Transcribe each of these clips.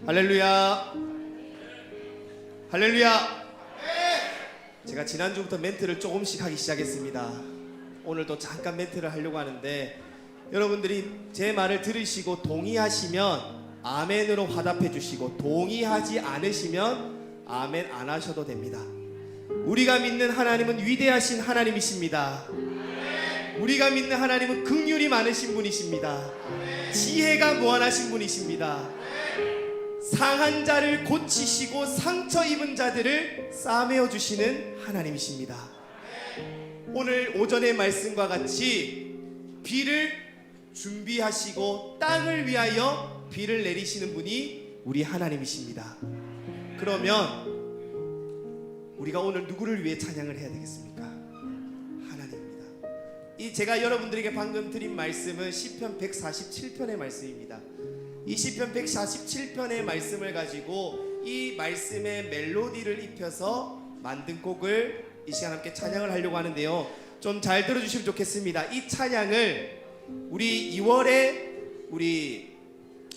할렐루야. 할렐루야. 제가 지난주부터 멘트를 조금씩 하기 시작했습니다. 오늘도 잠깐 멘트를 하려고 하는데, 여러분들이 제 말을 들으시고 동의하시면 아멘으로 화답해 주시고, 동의하지 않으시면 아멘 안 하셔도 됩니다. 우리가 믿는 하나님은 위대하신 하나님이십니다. 우리가 믿는 하나님은 긍휼이 많으신 분이십니다. 지혜가 무한하신 분이십니다. 상한 자를 고치시고 상처 입은 자들을 싸매어 주시는 하나님이십니다. 오늘 오전의 말씀과 같이 비를 준비하시고 땅을 위하여 비를 내리시는 분이 우리 하나님이십니다. 그러면 우리가 오늘 누구를 위해 찬양을 해야 되겠습니까? 하나님입니다. 이 제가 여러분들에게 방금 드린 말씀은 시편 147편의 말씀입니다. 이 시편 147편의 말씀을 가지고 이 말씀의 멜로디를 입혀서 만든 곡을 이 시간 함께 찬양을 하려고 하는데요, 좀 잘 들어주시면 좋겠습니다. 이 찬양을 우리 2월에 우리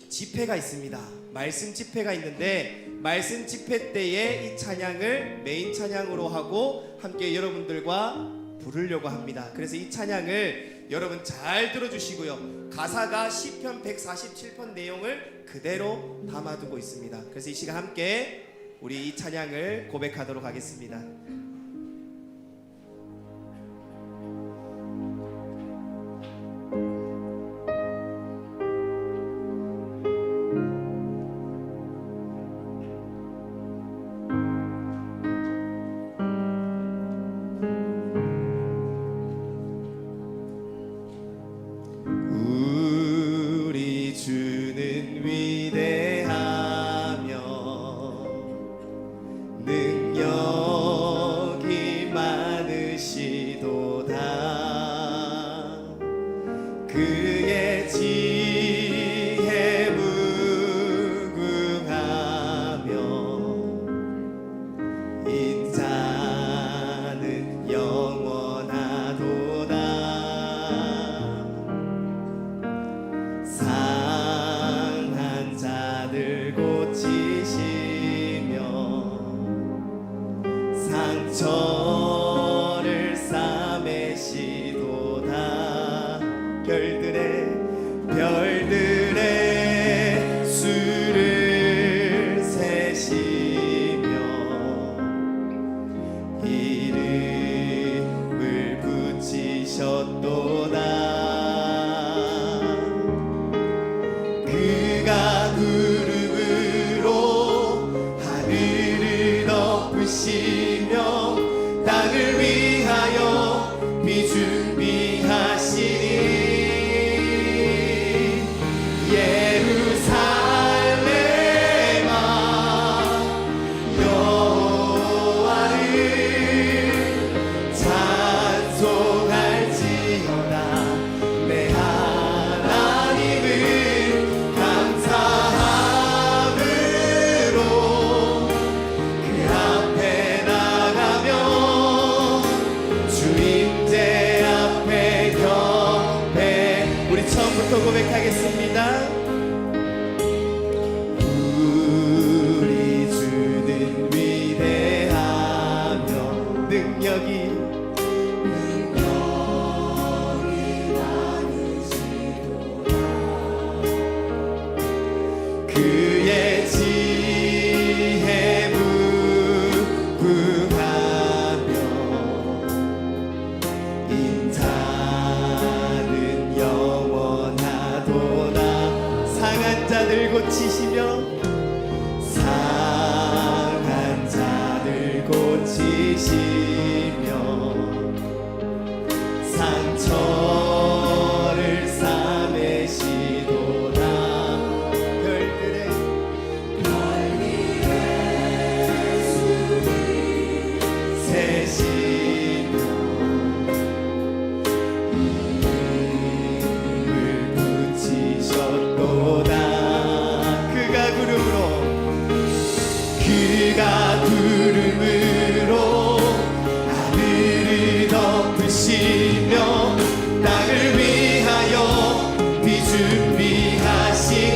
집회가 있습니다. 말씀 집회가 있는데, 말씀 집회 때에 이 찬양을 메인 찬양으로 하고 함께 여러분들과 부르려고 합니다. 그래서 이 찬양을 여러분 잘 들어주시고요, 가사가 시편 147편 내용을 그대로 담아두고 있습니다. 그래서 이 시간 함께 우리 이 찬양을 고백하도록 하겠습니다. 그의 지혜 무궁하며 인자는 영원하도다. 상한 자들 고치시며 상처를 싸매시도다. 별들의 수를 세시며 이름을 붙이셨도다. 그가 구름으로 하늘을 덮으시며 땅을 위하여 비 준비하시니 고백하겠습니다. 우리 주는 위대하며 능력이 많으시도다. 그의 지혜 무궁하며 인자는 영원하도다. 상한 자들 고치시며 상한 자들 고치시며 상처를 싸매시도다. 별들의 수를 세시며 이름을 붙이셨도다. 그가 구름으로 하늘을 덮으시며 땅을 위하여 비 준비하시니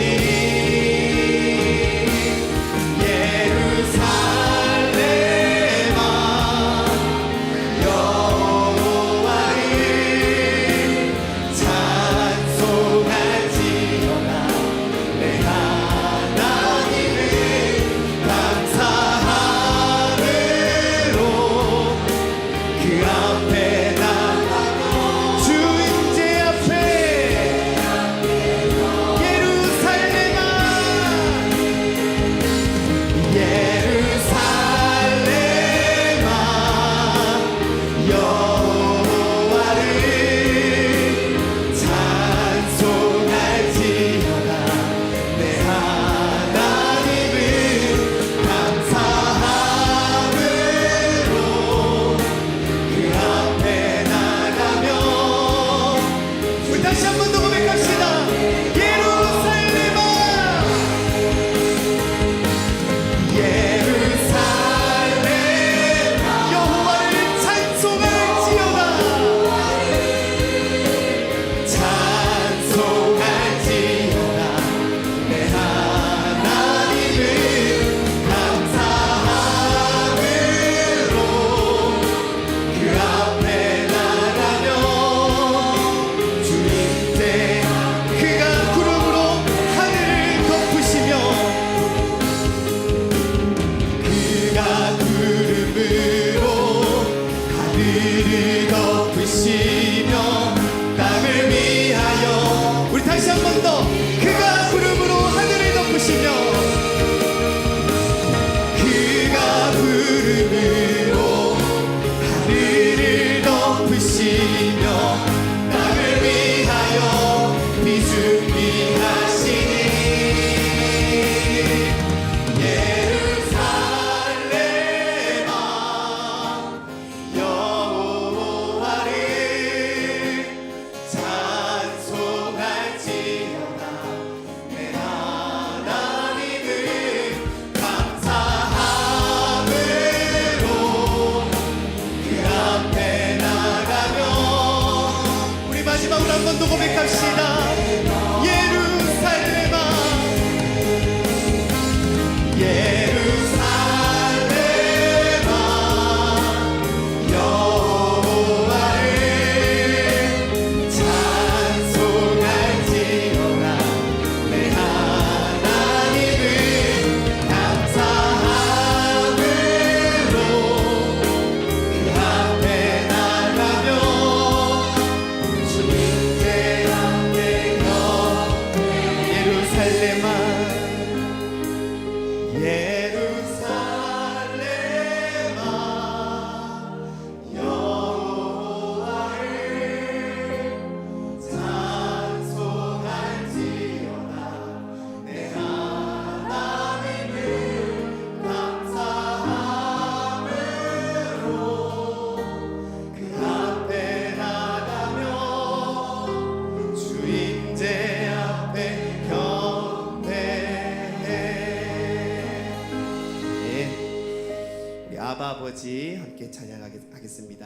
또 고백합시다. 예루살렘아 예루살렘아 여호와를 찬송할지어다. 내 하나님을 감사함으로 그 앞에 나가며 주님께 앞에 예루살렘아 예루살렘아 여호와를 찬송할지어다. 내 하나님을 감사함으로 그 앞에 나가며 주 임재 앞에 경배해. 예, 우리 아바 아버지 함께 찬양하겠습니다.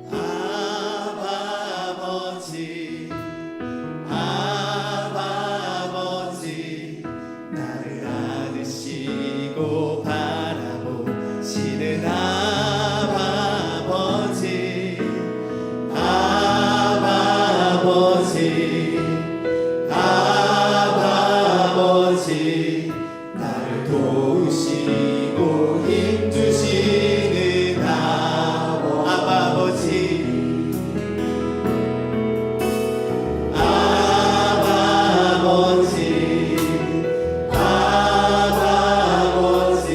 아바 아버지 아바 아버지 나를 안으시고 바라보시는 아바 아버지 아바 아버지 아바 아버지 나를 도우시고 힘주시는 아바 아버지 아바 아버지 아바 아버지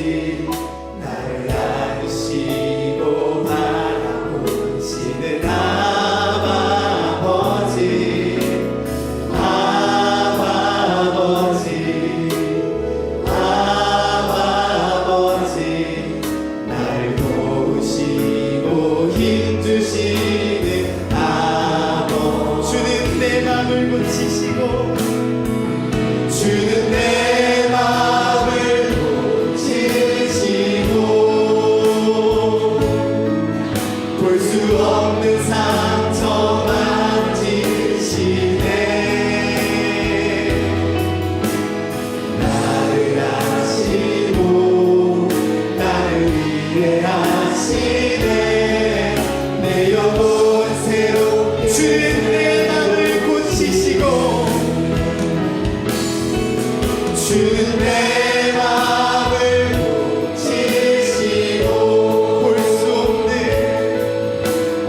나를 안으시고 바라보시는 아바 아버지 아바 아버지 아바 아버지 나를 도우시고 힘주시는 아버 주는 내 맘을 고치시고 주는 내 맘을 고치시고 볼 수 없는 상처 만지시네. 나를 아시고 나를 위해 하시네. 내 영혼 새롭게 주는 내 맘을 고치시고 주는 내 맘을 고치시고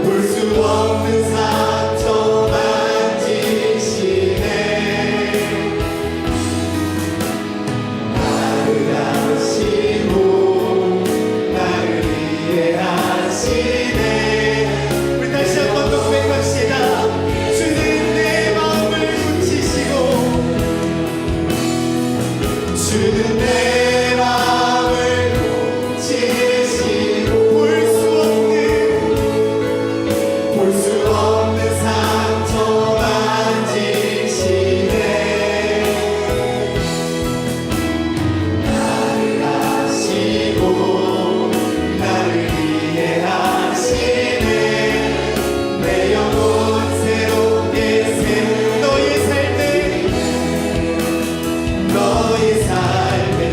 볼 수 없는 상처 만지시네. 나를 아시고 나를 위해 하시네. 우리 다시 한번 더 고백합시다. 주는 내 마음을 고치시고 주는 내 마음을 고치시고 볼 수 없는 상처 만지시네. 나를 아시고 나를 위해 하시네. 내 영혼 새롭게 너의 삶을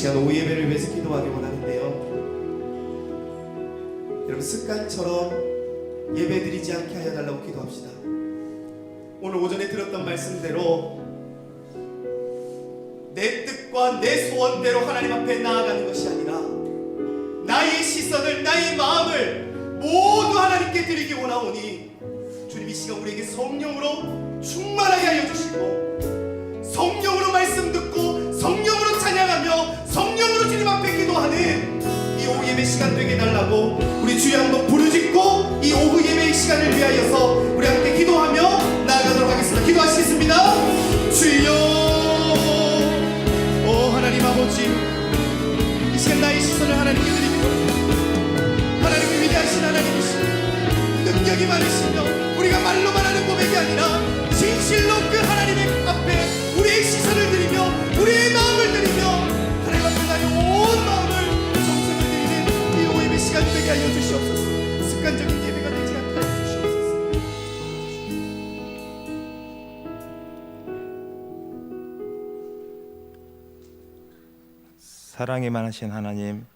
시간 오후 예배를 위해서 기도하기 원하는데요. 여러분 습관처럼 예배드리지 않게 하여 달라고 기도합시다. 오늘 오전에 들었던 말씀대로 내 뜻과 내 소원대로 하나님 앞에 나아가는 것이 아니라 나의 시선을, 나의 마음을 모두 하나님께 드리기 원하오니 주님 이 시간 우리에게 성령으로 충만하게 하여 주시고 성령으로 말씀 듣고 성령으로 찬양하며 성령으로 주님 앞에 기도하는 이 오후 예배 시간 되게 해달라고 우리 주여 한번 부르짖고 이 오후 예배의 시간을 위하여서 우리 함께 기도하며 나아가도록 하겠습니다. 기도하시겠습니다. 주여 하나님 아버지, 이 시간 나의 시선을 하나님께 드리기 원합니다. 하나님이 위대하신 하나님이시고 능력이 많으시며 우리가 말로만 하는 고백이 아니라 진실로 그 하나님의 앞에 우리의 시선을 드리며 우리의 마음을 드리며 하나님 앞에 나의 온 마음을 정성을 드리는 이 오후의 시간 되게 하여 주시옵소서. 습관적인 예배가 되지 않게 하여 주시옵소서. 사랑이 많으신 하나님,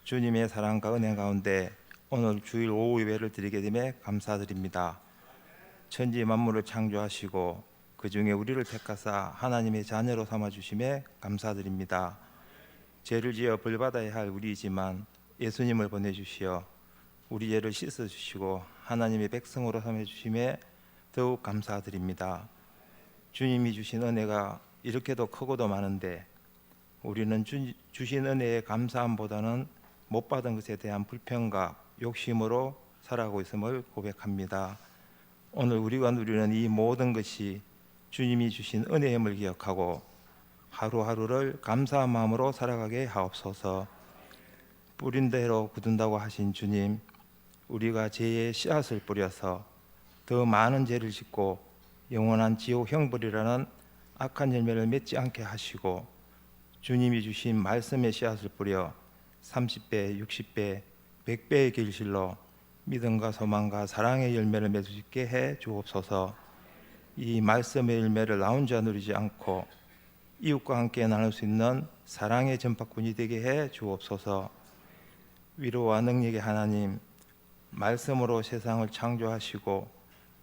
주님의 사랑과 은혜 가운데 오늘 주일 오후 예배를 드리게 됨에 감사드립니다. 천지 만물을 창조하시고 그 중에 우리를 택하사 하나님의 자녀로 삼아주심에 감사드립니다. 죄를 지어 벌받아야 할 우리이지만 예수님을 보내주시어 우리 죄를 씻어주시고 하나님의 백성으로 삼아주심에 더욱 감사드립니다. 주님이 주신 은혜가 이렇게도 크고도 많은데 우리는 주신 은혜의 감사함보다는 못 받은 것에 대한 불평과 욕심으로 살아가고 있음을 고백합니다. 오늘 우리가 누리는 이 모든 것이 주님이 주신 은혜임을 기억하고 하루하루를 감사한 마음으로 살아가게 하옵소서. 뿌린 대로 굳은다고 하신 주님, 우리가 죄의 씨앗을 뿌려서 더 많은 죄를 짓고 영원한 지옥 형벌이라는 악한 열매를 맺지 않게 하시고 주님이 주신 말씀의 씨앗을 뿌려 30배, 60배, 100배의 길실로 믿음과 소망과 사랑의 열매를 맺을 수 있게 해 주옵소서. 이 말씀의 열매를 나 혼자 누리지 않고 이웃과 함께 나눌 수 있는 사랑의 전파꾼이 되게 해 주옵소서. 위로와 능력의 하나님, 말씀으로 세상을 창조하시고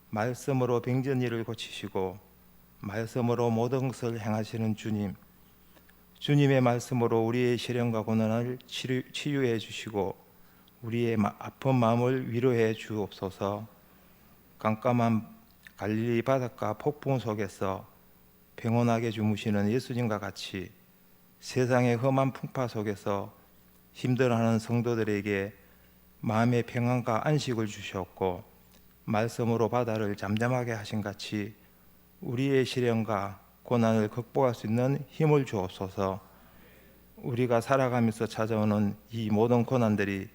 말씀으로 병든 일을 고치시고 말씀으로 모든 것을 행하시는 주님, 주님의 말씀으로 우리의 시련과 고난을 치유해 주시고 우리의 아픈 마음을 위로해 주옵소서. 깜깜한 갈릴리 바닷가 폭풍 속에서 평온하게 주무시는 예수님과 같이 세상의 험한 풍파 속에서 힘들어하는 성도들에게 마음의 평안과 안식을 주셨고 말씀으로 바다를 잠잠하게 하신 같이 우리의 시련과 고난을 극복할 수 있는 힘을 주옵소서. 우리가 살아가면서 찾아오는 이 모든 고난들이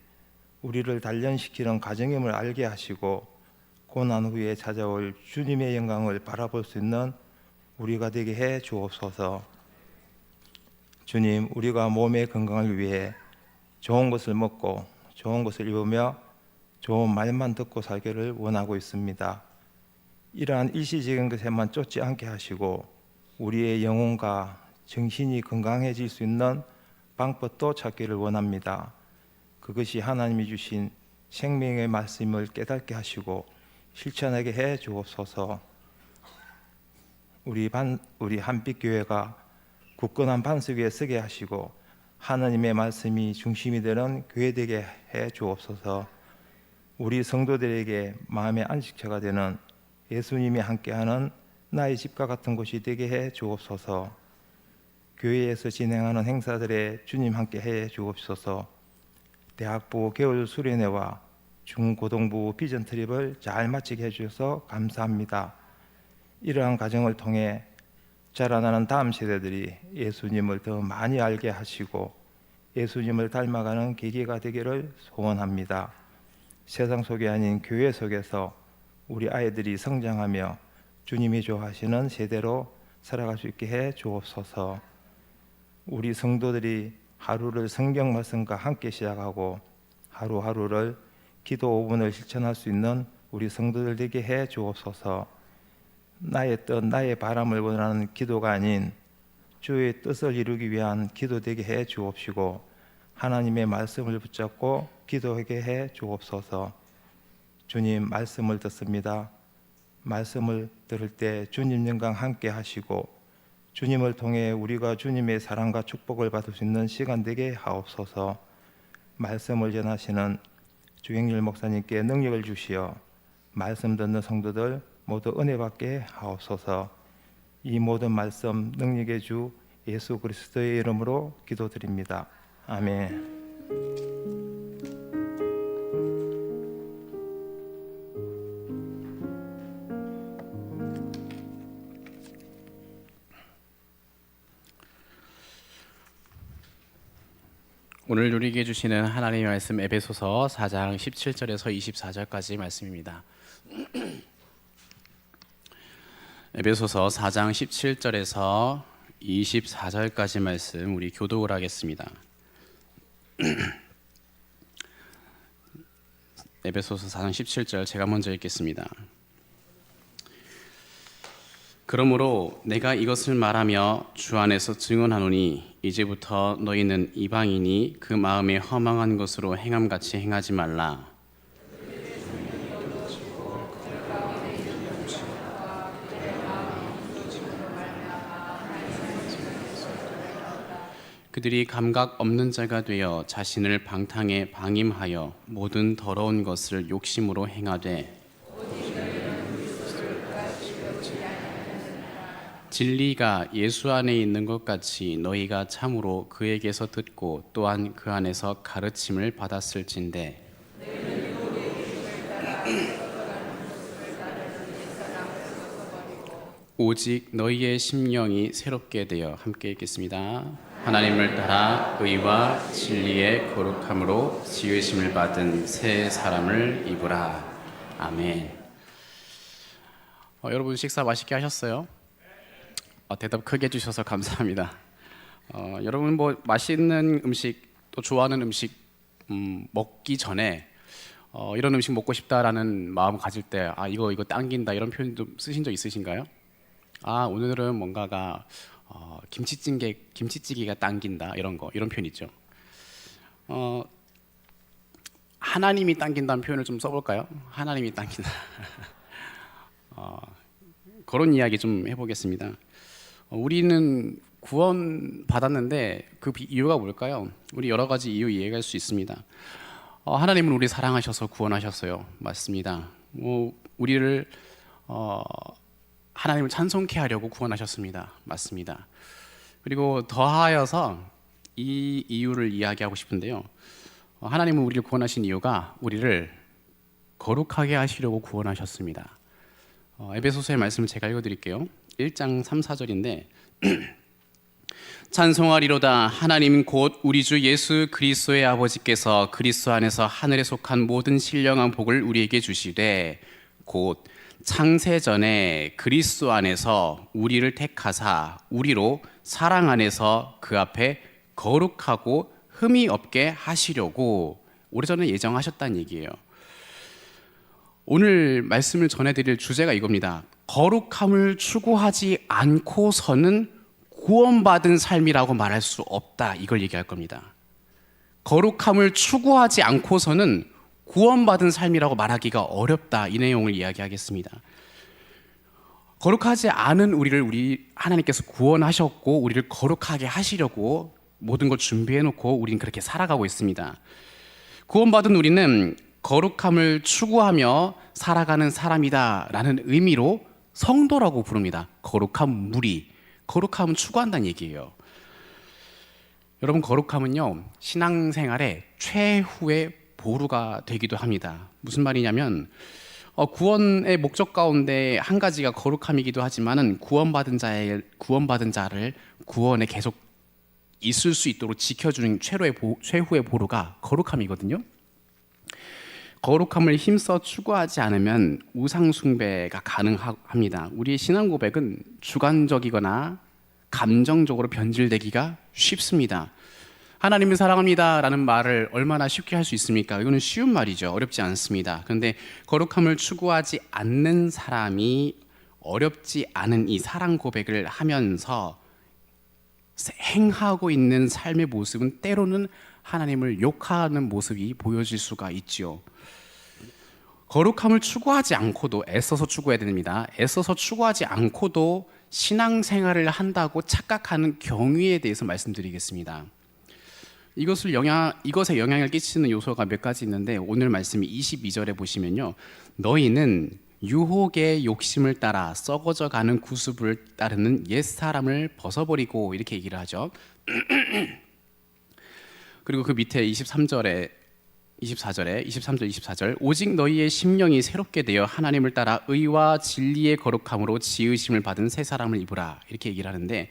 우리를 단련시키는 과정임을 알게 하시고 고난 후에 찾아올 주님의 영광을 바라볼 수 있는 우리가 되게 해 주옵소서. 주님, 우리가 몸의 건강을 위해 좋은 것을 먹고 좋은 것을 입으며 좋은 말만 듣고 살기를 원하고 있습니다. 이러한 일시적인 것에만 쫓지 않게 하시고 우리의 영혼과 정신이 건강해질 수 있는 방법도 찾기를 원합니다. 그것이 하나님이 주신 생명의 말씀을 깨닫게 하시고 실천하게 해 주옵소서. 우리 한빛교회가 굳건한 반석 위에 서게 하시고 하나님의 말씀이 중심이 되는 교회 되게 해 주옵소서. 우리 성도들에게 마음의 안식처가 되는 예수님이 함께하는 나의 집과 같은 곳이 되게 해 주옵소서. 교회에서 진행하는 행사들에 주님 함께 해 주옵소서. 대학부 겨울 수련회와 중고등부 비전 트립을 잘 마치게 해 주셔서 감사합니다. 이러한 과정을 통해 자라나는 다음 세대들이 예수님을 더 많이 알게 하시고 예수님을 닮아가는 계기가 되기를 소원합니다. 세상 속이 아닌 교회 속에서 우리 아이들이 성장하며 주님이 좋아하시는 세대로 살아갈 수 있게 해 주옵소서. 우리 성도들이 하루를 성경 말씀과 함께 시작하고 하루하루를 기도 5분을 실천할 수 있는 우리 성도들 되게 해 주옵소서. 나의 뜻, 나의 바람을 원하는 기도가 아닌 주의 뜻을 이루기 위한 기도되게 해 주옵시고 하나님의 말씀을 붙잡고 기도하게 해 주옵소서. 주님, 말씀을 듣습니다. 말씀을 들을 때 주님 영광 함께 하시고 주님을 통해 우리가 주님의 사랑과 축복을 받을 수 있는 시간 되게 하옵소서. 말씀을 전하시는 주영일 목사님께 능력을 주시어 말씀 듣는 성도들 모두 은혜 받게 하옵소서. 이 모든 말씀 능력의 주 예수 그리스도의 이름으로 기도드립니다. 아멘. 오늘 누리게 해주시는 하나님의 말씀 에베소서 4장 17절에서 24절까지 말씀입니다. 에베소서 4장 17절에서 24절까지 말씀 우리 교독을 하겠습니다. 에베소서 4장 17절 제가 먼저 읽겠습니다. 그러므로 내가 이것을 말하며 주 안에서 증언하노니 이제부터 너희는 이방인이 그 마음에 허망한 것으로 행함같이 행하지 말라. 그들이 감각 없는 자가 되어 자신을 방탕에 방임하여 모든 더러운 것을 욕심으로 행하되 진리가 예수 안에 있는 것 같이 너희가 참으로 그에게서 듣고 또한 그 안에서 가르침을 받았을진대. 오직 너희의 심령이 새롭게 되어 함께 읽겠습니다. 하나님을 따라 의와 진리의 거룩함으로 지으심을 받은 새 사람을 입으라. 아멘. 여러분 식사 맛있게 하셨어요? 대답 크게 해주셔서 감사합니다. 여러분 뭐 맛있는 음식 또 좋아하는 음식 먹기 전에 이런 음식 먹고 싶다라는 마음 가질 때 이거 당긴다 이런 표현 좀 쓰신 적 있으신가요? 오늘은 뭔가가 김치찌개가 당긴다 이런 표현 있죠. 하나님이 당긴다는 표현을 좀 써볼까요? 하나님이 당긴다. 그런 이야기 좀 해보겠습니다. 우리는 구원 받았는데 그 이유가 뭘까요? 우리 여러 가지 이유 이해할 수 있습니다. 하나님은 우리 사랑하셔서 구원하셨어요. 맞습니다. 우리를 하나님을 찬송케 하려고 구원하셨습니다. 맞습니다. 그리고 더하여서 이 이유를 이야기하고 싶은데요. 하나님은 우리를 구원하신 이유가 우리를 거룩하게 하시려고 구원하셨습니다. 에베소서의 말씀을 제가 읽어드릴게요. 1장 3, 4절인데 찬송하리로다. 하나님 곧 우리 주 예수 그리스도의 아버지께서 그리스도 안에서 하늘에 속한 모든 신령한 복을 우리에게 주시되 곧 창세 전에 그리스도 안에서 우리를 택하사 우리로 사랑 안에서 그 앞에 거룩하고 흠이 없게 하시려고 오래전에 예정하셨다는 얘기예요. 오늘 말씀을 전해드릴 주제가 이겁니다. 거룩함을 추구하지 않고서는 구원받은 삶이라고 말할 수 없다. 이걸 얘기할 겁니다. 거룩함을 추구하지 않고서는 구원받은 삶이라고 말하기가 어렵다. 이 내용을 이야기하겠습니다. 거룩하지 않은 우리 하나님께서 구원하셨고 우리를 거룩하게 하시려고 모든 걸 준비해놓고 우리는 그렇게 살아가고 있습니다. 구원받은 우리는 거룩함을 추구하며 살아가는 사람이다라는 의미로 성도라고 부릅니다. 거룩한 무리, 거룩함은 추구한다는 얘기예요. 여러분 거룩함은요 신앙생활의 최후의 보루가 되기도 합니다. 무슨 말이냐면 구원의 목적 가운데 한 가지가 거룩함이기도 하지만은 구원받은 자를 구원에 계속 있을 수 있도록 지켜주는 최후의 보루가 거룩함이거든요. 거룩함을 힘써 추구하지 않으면 우상 숭배가 가능합니다. 우리의 신앙 고백은 주관적이거나 감정적으로 변질되기가 쉽습니다. 하나님을 사랑합니다 라는 말을 얼마나 쉽게 할 수 있습니까? 이거는 쉬운 말이죠. 어렵지 않습니다. 그런데 거룩함을 추구하지 않는 사람이 어렵지 않은 이 사랑 고백을 하면서 행하고 있는 삶의 모습은 때로는 하나님을 욕하는 모습이 보여질 수가 있지요. 거룩함을 추구하지 않고도 애써서 추구해야 됩니다. 애써서 추구하지 않고도 신앙생활을 한다고 착각하는 경위에 대해서 말씀드리겠습니다. 이것에 영향을 끼치는 요소가 몇 가지 있는데 오늘 말씀이 22절에 보시면요. 너희는 유혹의 욕심을 따라 썩어져가는 구습을 따르는 옛사람을 벗어버리고 이렇게 얘기를 하죠. 그리고 그 밑에 23절, 24절 오직 너희의 심령이 새롭게 되어 하나님을 따라 의와 진리의 거룩함으로 지으심을 받은 새 사람을 입으라 이렇게 얘기를 하는데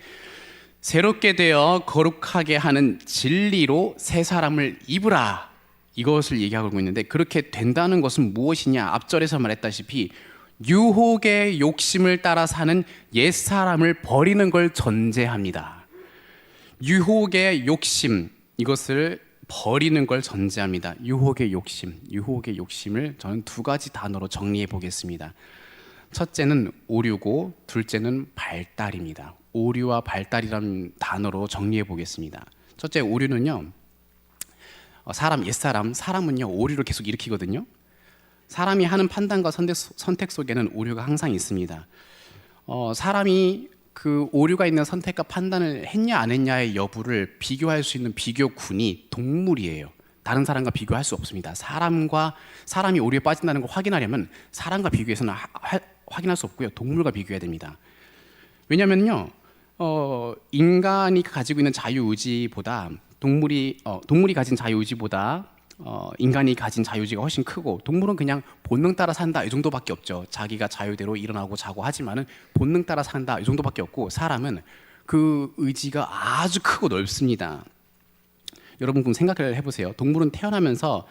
새롭게 되어 거룩하게 하는 진리로 새 사람을 입으라 이것을 얘기하고 있는데 그렇게 된다는 것은 무엇이냐? 앞절에서 말했다시피 유혹의 욕심을 따라 사는 옛사람을 버리는 걸 전제합니다. 유혹의 욕심 이것을 버리는 걸 전제합니다. 유혹의 욕심을 저는 두 가지 단어로 정리해 보겠습니다. 첫째는 오류고 둘째는 발달입니다. 오류와 발달이라는 단어로 정리해 보겠습니다. 첫째 오류는요. 사람은요 오류를 계속 일으키거든요. 사람이 하는 판단과 선택 속에는 오류가 항상 있습니다. 사람이 그 오류가 있는 선택과 판단을 했냐 안 했냐의 여부를 비교할 수 있는 비교군이 동물이에요. 다른 사람과 비교할 수 없습니다. 사람이 오류에 빠진다는 걸 확인하려면 사람과 비교해서는 확인할 수 없고요. 동물과 비교해야 됩니다. 왜냐면요, 인간이 가지고 있는 자유의지보다 동물이 가진 자유의지보다 인간이 가진 자유의지가 훨씬 크고 동물은 그냥 본능 따라 산다 이 정도밖에 없죠. 자기가 자유대로 일어나고 자고 하지만은 본능 따라 산다 이 정도밖에 없고 사람은 그 의지가 아주 크고 넓습니다. 여러분 그럼 생각을 해보세요. 동물은 태어나면서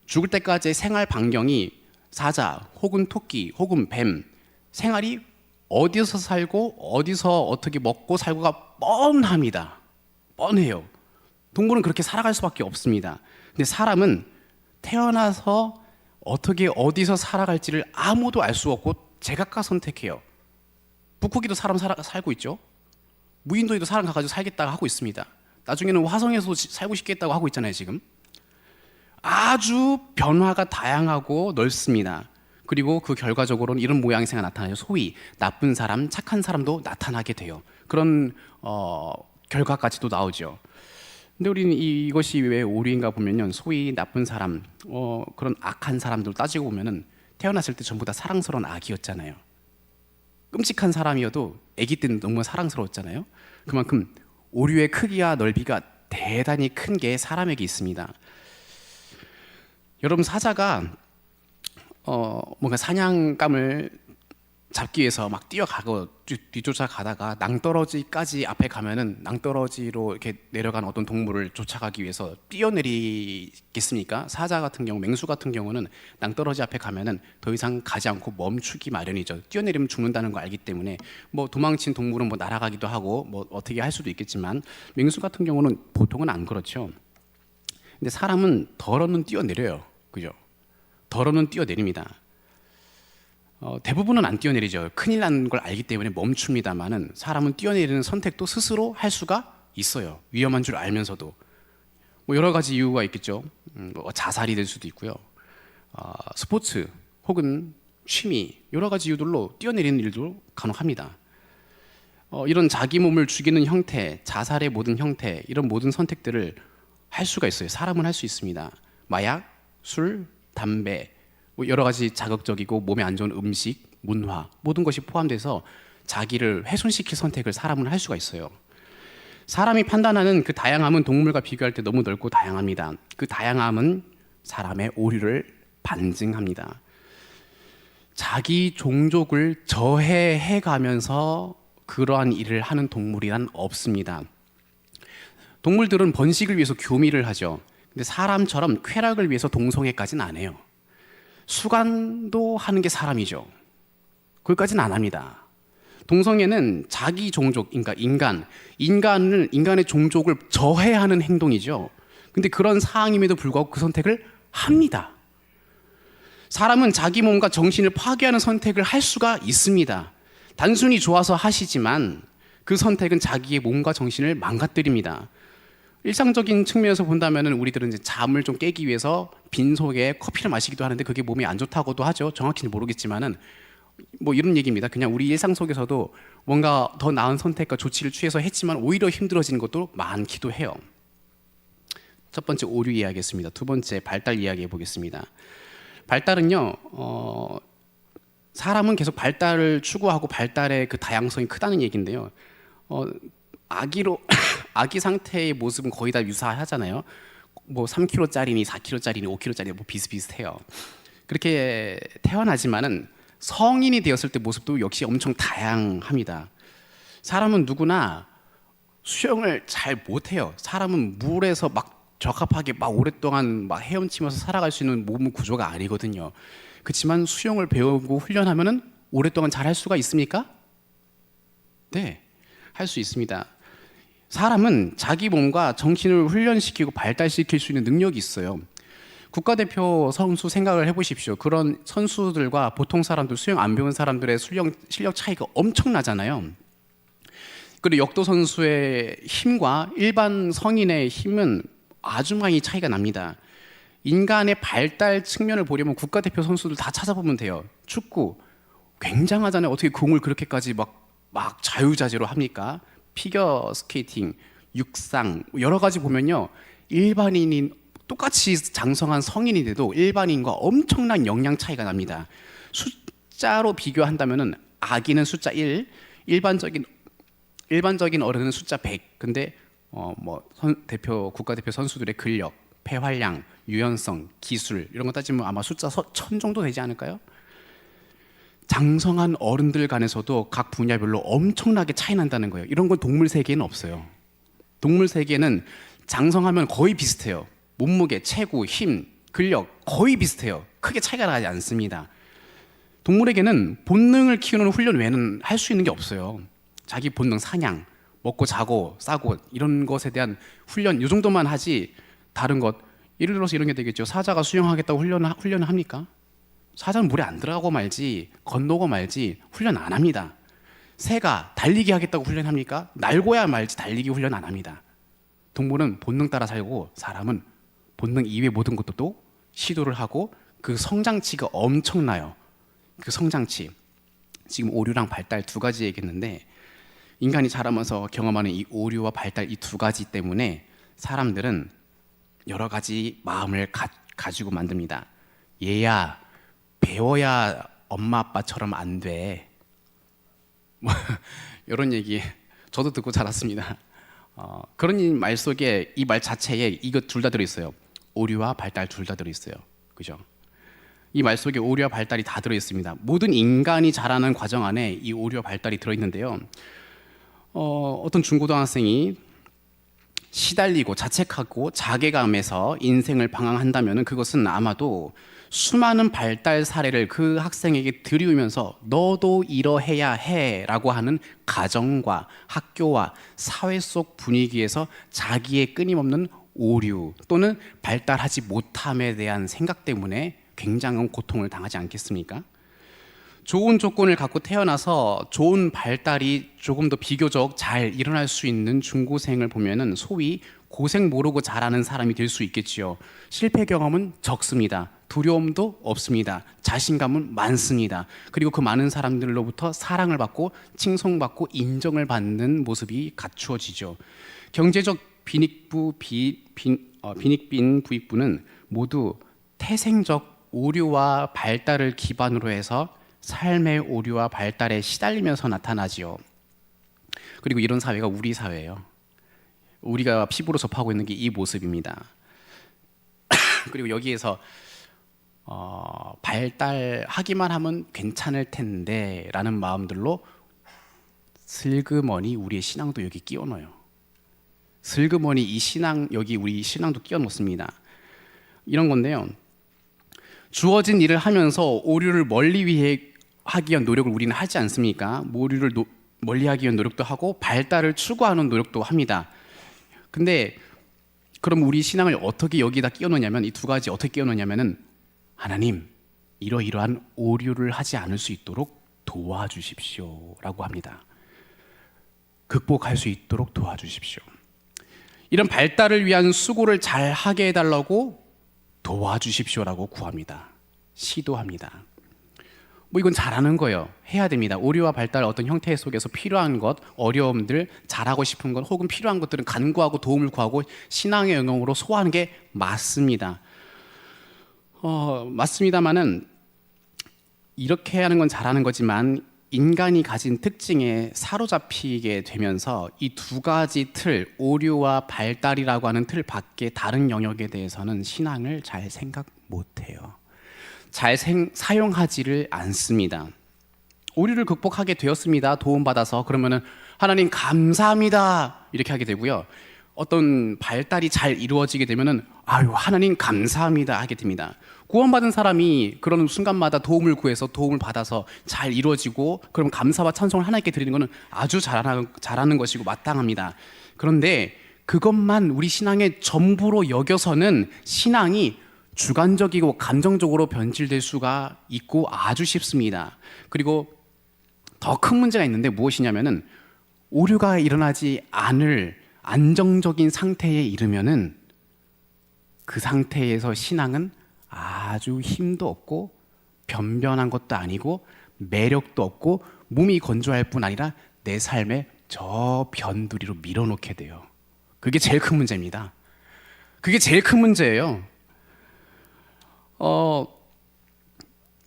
죽을 때까지의 생활 반경이 사자 혹은 토끼 혹은 뱀 생활이 어디서 살고 어디서 어떻게 먹고 살고가 뻔해요. 동물은 그렇게 살아갈 수밖에 없습니다. 근데 사람은 태어나서 어떻게 어디서 살아갈지를 아무도 알 수 없고 제각각 선택해요. 북극이도 사람 살고 있죠. 무인도에도 사람 가가지고 살겠다고 하고 있습니다. 나중에는 화성에서 살고 싶겠다고 하고 있잖아요. 지금 아주 변화가 다양하고 넓습니다. 그리고 그 결과적으로는 이런 모양새가 나타나요. 소위 나쁜 사람, 착한 사람도 나타나게 돼요. 그런 결과까지도 나오죠. 근데 우리는 이것이 왜 오류인가 보면요, 소위 나쁜 사람, 그런 악한 사람들 따지고 보면은 태어났을 때 전부 다 사랑스러운 아기였잖아요. 끔찍한 사람이어도 아기 때는 너무 사랑스러웠잖아요. 그만큼 오류의 크기와 넓이가 대단히 큰 게 사람에게 있습니다. 여러분 사자가 뭔가 사냥감을 잡기 위해서 막 뛰어가고 뒤쫓아가다가 낭떠러지까지 앞에 가면은 낭떠러지로 이렇게 내려간 어떤 동물을 쫓아가기 위해서 뛰어내리겠습니까? 사자 같은 경우, 맹수 같은 경우는 낭떠러지 앞에 가면은 더 이상 가지 않고 멈추기 마련이죠. 뛰어내리면 죽는다는 걸 알기 때문에 뭐 도망친 동물은 뭐 날아가기도 하고 뭐 어떻게 할 수도 있겠지만 맹수 같은 경우는 보통은 안 그렇죠. 근데 사람은 덜어는 뛰어내려요, 그죠? 덜어는 뛰어내립니다. 대부분은 안 뛰어내리죠. 큰일 난 걸 알기 때문에 멈춥니다만은 사람은 뛰어내리는 선택도 스스로 할 수가 있어요. 위험한 줄 알면서도 뭐 여러 가지 이유가 있겠죠. 뭐 자살이 될 수도 있고요. 스포츠 혹은 취미 여러 가지 이유들로 뛰어내리는 일도 간혹합니다. 이런 자기 몸을 죽이는 형태, 자살의 모든 형태 이런 모든 선택들을 할 수가 있어요. 사람은 할 수 있습니다. 마약, 술, 담배 뭐 여러 가지 자극적이고 몸에 안 좋은 음식, 문화 모든 것이 포함돼서 자기를 훼손시킬 선택을 사람은 할 수가 있어요. 사람이 판단하는 그 다양함은 동물과 비교할 때 너무 넓고 다양합니다. 그 다양함은 사람의 오류를 반증합니다. 자기 종족을 저해해 가면서 그러한 일을 하는 동물이란 없습니다. 동물들은 번식을 위해서 교미를 하죠. 근데 사람처럼 쾌락을 위해서 동성애까지는 안 해요. 수간도 하는 게 사람이죠. 그것까지는 안 합니다. 동성애는 자기 종족, 그러니까 인간의 종족을 저해하는 행동이죠. 근데 그런 사항임에도 불구하고 그 선택을 합니다. 사람은 자기 몸과 정신을 파괴하는 선택을 할 수가 있습니다. 단순히 좋아서 하시지만 그 선택은 자기의 몸과 정신을 망가뜨립니다. 일상적인 측면에서 본다면 우리들은 이제 잠을 좀 깨기 위해서 빈속에 커피를 마시기도 하는데 그게 몸에 안 좋다고도 하죠. 정확히는 모르겠지만은 뭐 이런 얘기입니다. 그냥 우리 일상 속에서도 뭔가 더 나은 선택과 조치를 취해서 했지만 오히려 힘들어지는 것도 많기도 해요. 첫 번째 오류 이야기했습니다. 두 번째 발달 이야기해 보겠습니다. 발달은요, 사람은 계속 발달을 추구하고 발달의 그 다양성이 크다는 얘기인데요. 아기로 아기 상태의 모습은 거의 다 유사하잖아요. 뭐 3kg짜리니 4kg짜리니 5kg짜리 뭐 비슷비슷해요. 그렇게 태어나지만은 성인이 되었을 때 모습도 역시 엄청 다양합니다. 사람은 누구나 수영을 잘 못해요. 사람은 물에서 막 적합하게 막 오랫동안 막 헤엄치면서 살아갈 수 있는 몸 구조가 아니거든요. 그렇지만 수영을 배우고 훈련하면은 오랫동안 잘 할 수가 있습니까? 네, 할 수 있습니다. 사람은 자기 몸과 정신을 훈련시키고 발달시킬 수 있는 능력이 있어요. 국가대표 선수 생각을 해보십시오. 그런 선수들과 보통 사람들, 수영 안 배운 사람들의 실력 차이가 엄청나잖아요. 그리고 역도 선수의 힘과 일반 성인의 힘은 아주 많이 차이가 납니다. 인간의 발달 측면을 보려면 국가대표 선수들 다 찾아보면 돼요. 축구 굉장하잖아요. 어떻게 공을 그렇게까지 막 자유자재로 합니까? 피겨 스케이팅, 육상 여러 가지 보면요. 일반인인 똑같이 장성한 성인이 돼도 일반인과 엄청난 영양 차이가 납니다. 숫자로 비교한다면은 아기는 숫자 1, 일반적인 어른은 숫자 100. 근데 국가대표 선수들의 근력, 폐활량, 유연성, 기술 이런 거 따지면 아마 숫자 1000 정도 되지 않을까요? 장성한 어른들 간에서도 각 분야별로 엄청나게 차이 난다는 거예요. 이런 건 동물 세계에는 없어요. 동물 세계는 장성하면 거의 비슷해요. 몸무게, 체구, 힘, 근력 거의 비슷해요. 크게 차이가 나지 않습니다. 동물에게는 본능을 키우는 훈련 외에는 할 수 있는 게 없어요. 자기 본능, 사냥, 먹고 자고 싸고 이런 것에 대한 훈련 이 정도만 하지 다른 것 예를 들어서 이런 게 되겠죠. 사자가 수영하겠다고 훈련을 합니까? 사자는 물에 안 들어가고 말지 건너고 말지 훈련 안 합니다. 새가 달리기 하겠다고 훈련합니까? 날고야 말지 달리기 훈련 안 합니다. 동물은 본능 따라 살고 사람은 본능 이외의 모든 것도 시도를 하고 그 성장치가 엄청나요. 그 성장치 지금 오류랑 발달 두 가지 얘기했는데 인간이 자라면서 경험하는 이 오류와 발달 이 두 가지 때문에 사람들은 여러 가지 마음을 가지고 만듭니다. 얘야 배워야 엄마 아빠처럼 안 돼. 뭐 이런 얘기 저도 듣고 자랐습니다. 그런 말 속에 이 말 자체에 이것 둘 다 들어있어요. 오류와 발달 둘 다 들어있어요. 그죠? 이 말 속에 오류와 발달이 다 들어있습니다. 모든 인간이 자라는 과정 안에 이 오류와 발달이 들어있는데요. 어떤 중고등학생이 시달리고 자책하고 자괴감에서 인생을 방황한다면 그것은 아마도 수많은 발달 사례를 그 학생에게 들이우면서 너도 이러해야 해라고 하는 가정과 학교와 사회 속 분위기에서 자기의 끊임없는 오류 또는 발달하지 못함에 대한 생각 때문에 굉장한 고통을 당하지 않겠습니까? 좋은 조건을 갖고 태어나서 좋은 발달이 조금 더 비교적 잘 일어날 수 있는 중고생을 보면은 소위 고생 모르고 자라는 사람이 될 수 있겠지요. 실패 경험은 적습니다. 두려움도 없습니다. 자신감은 많습니다. 그리고 그 많은 사람들로부터 사랑을 받고 칭송받고 인정을 받는 모습이 갖추어지죠. 경제적 빈익빈 부익부는 모두 태생적 오류와 발달을 기반으로 해서 삶의 오류와 발달에 시달리면서 나타나지요. 그리고 이런 사회가 우리 사회예요. 우리가 피부로 접하고 있는 게 이 모습입니다. 그리고 여기에서 발달하기만 하면 괜찮을 텐데 라는 마음들로 슬그머니 우리의 신앙도 여기 끼워 넣어요. 슬그머니 이 신앙 여기 우리 신앙도 끼워 놓습니다. 이런 건데요. 주어진 일을 하면서 오류를 하기 위한 노력을 우리는 하지 않습니까? 오류를 멀리하기 위한 노력도 하고 발달을 추구하는 노력도 합니다. 근데 그럼 우리 신앙을 어떻게 여기다 끼워 넣냐면 이 두 가지 어떻게 끼워 넣냐면은 하나님 이러이러한 오류를 하지 않을 수 있도록 도와주십시오라고 합니다. 극복할 수 있도록 도와주십시오. 이런 발달을 위한 수고를 잘 하게 해달라고 도와주십시오라고 구합니다. 시도합니다. 뭐 이건 잘하는 거예요. 해야 됩니다. 오류와 발달 어떤 형태 속에서 필요한 것, 어려움들, 잘하고 싶은 것 혹은 필요한 것들은 간구하고 도움을 구하고 신앙의 영역으로 소화하는 게 맞습니다. 맞습니다만은 이렇게 하는 건 잘하는 거지만 인간이 가진 특징에 사로잡히게 되면서 이 두 가지 틀, 오류와 발달이라고 하는 틀 밖에 다른 영역에 대해서는 신앙을 잘 생각 못해요. 잘 사용하지를 않습니다. 오류를 극복하게 되었습니다. 도움받아서. 그러면은 하나님 감사합니다 이렇게 하게 되고요. 어떤 발달이 잘 이루어지게 되면은 아유 하나님 감사합니다 하게 됩니다. 구원받은 사람이 그런 순간마다 도움을 구해서 도움을 받아서 잘 이루어지고 그럼 감사와 찬송을 하나님께 드리는 것은 아주 잘하는 것이고 마땅합니다. 그런데 그것만 우리 신앙의 전부로 여겨서는 신앙이 주관적이고 감정적으로 변질될 수가 있고 아주 쉽습니다. 그리고 더 큰 문제가 있는데 무엇이냐면은 오류가 일어나지 않을 안정적인 상태에 이르면은 그 상태에서 신앙은 아주 힘도 없고 변변한 것도 아니고 매력도 없고 몸이 건조할 뿐 아니라 내 삶에 저 변두리로 밀어놓게 돼요. 그게 제일 큰 문제입니다. 그게 제일 큰 문제예요.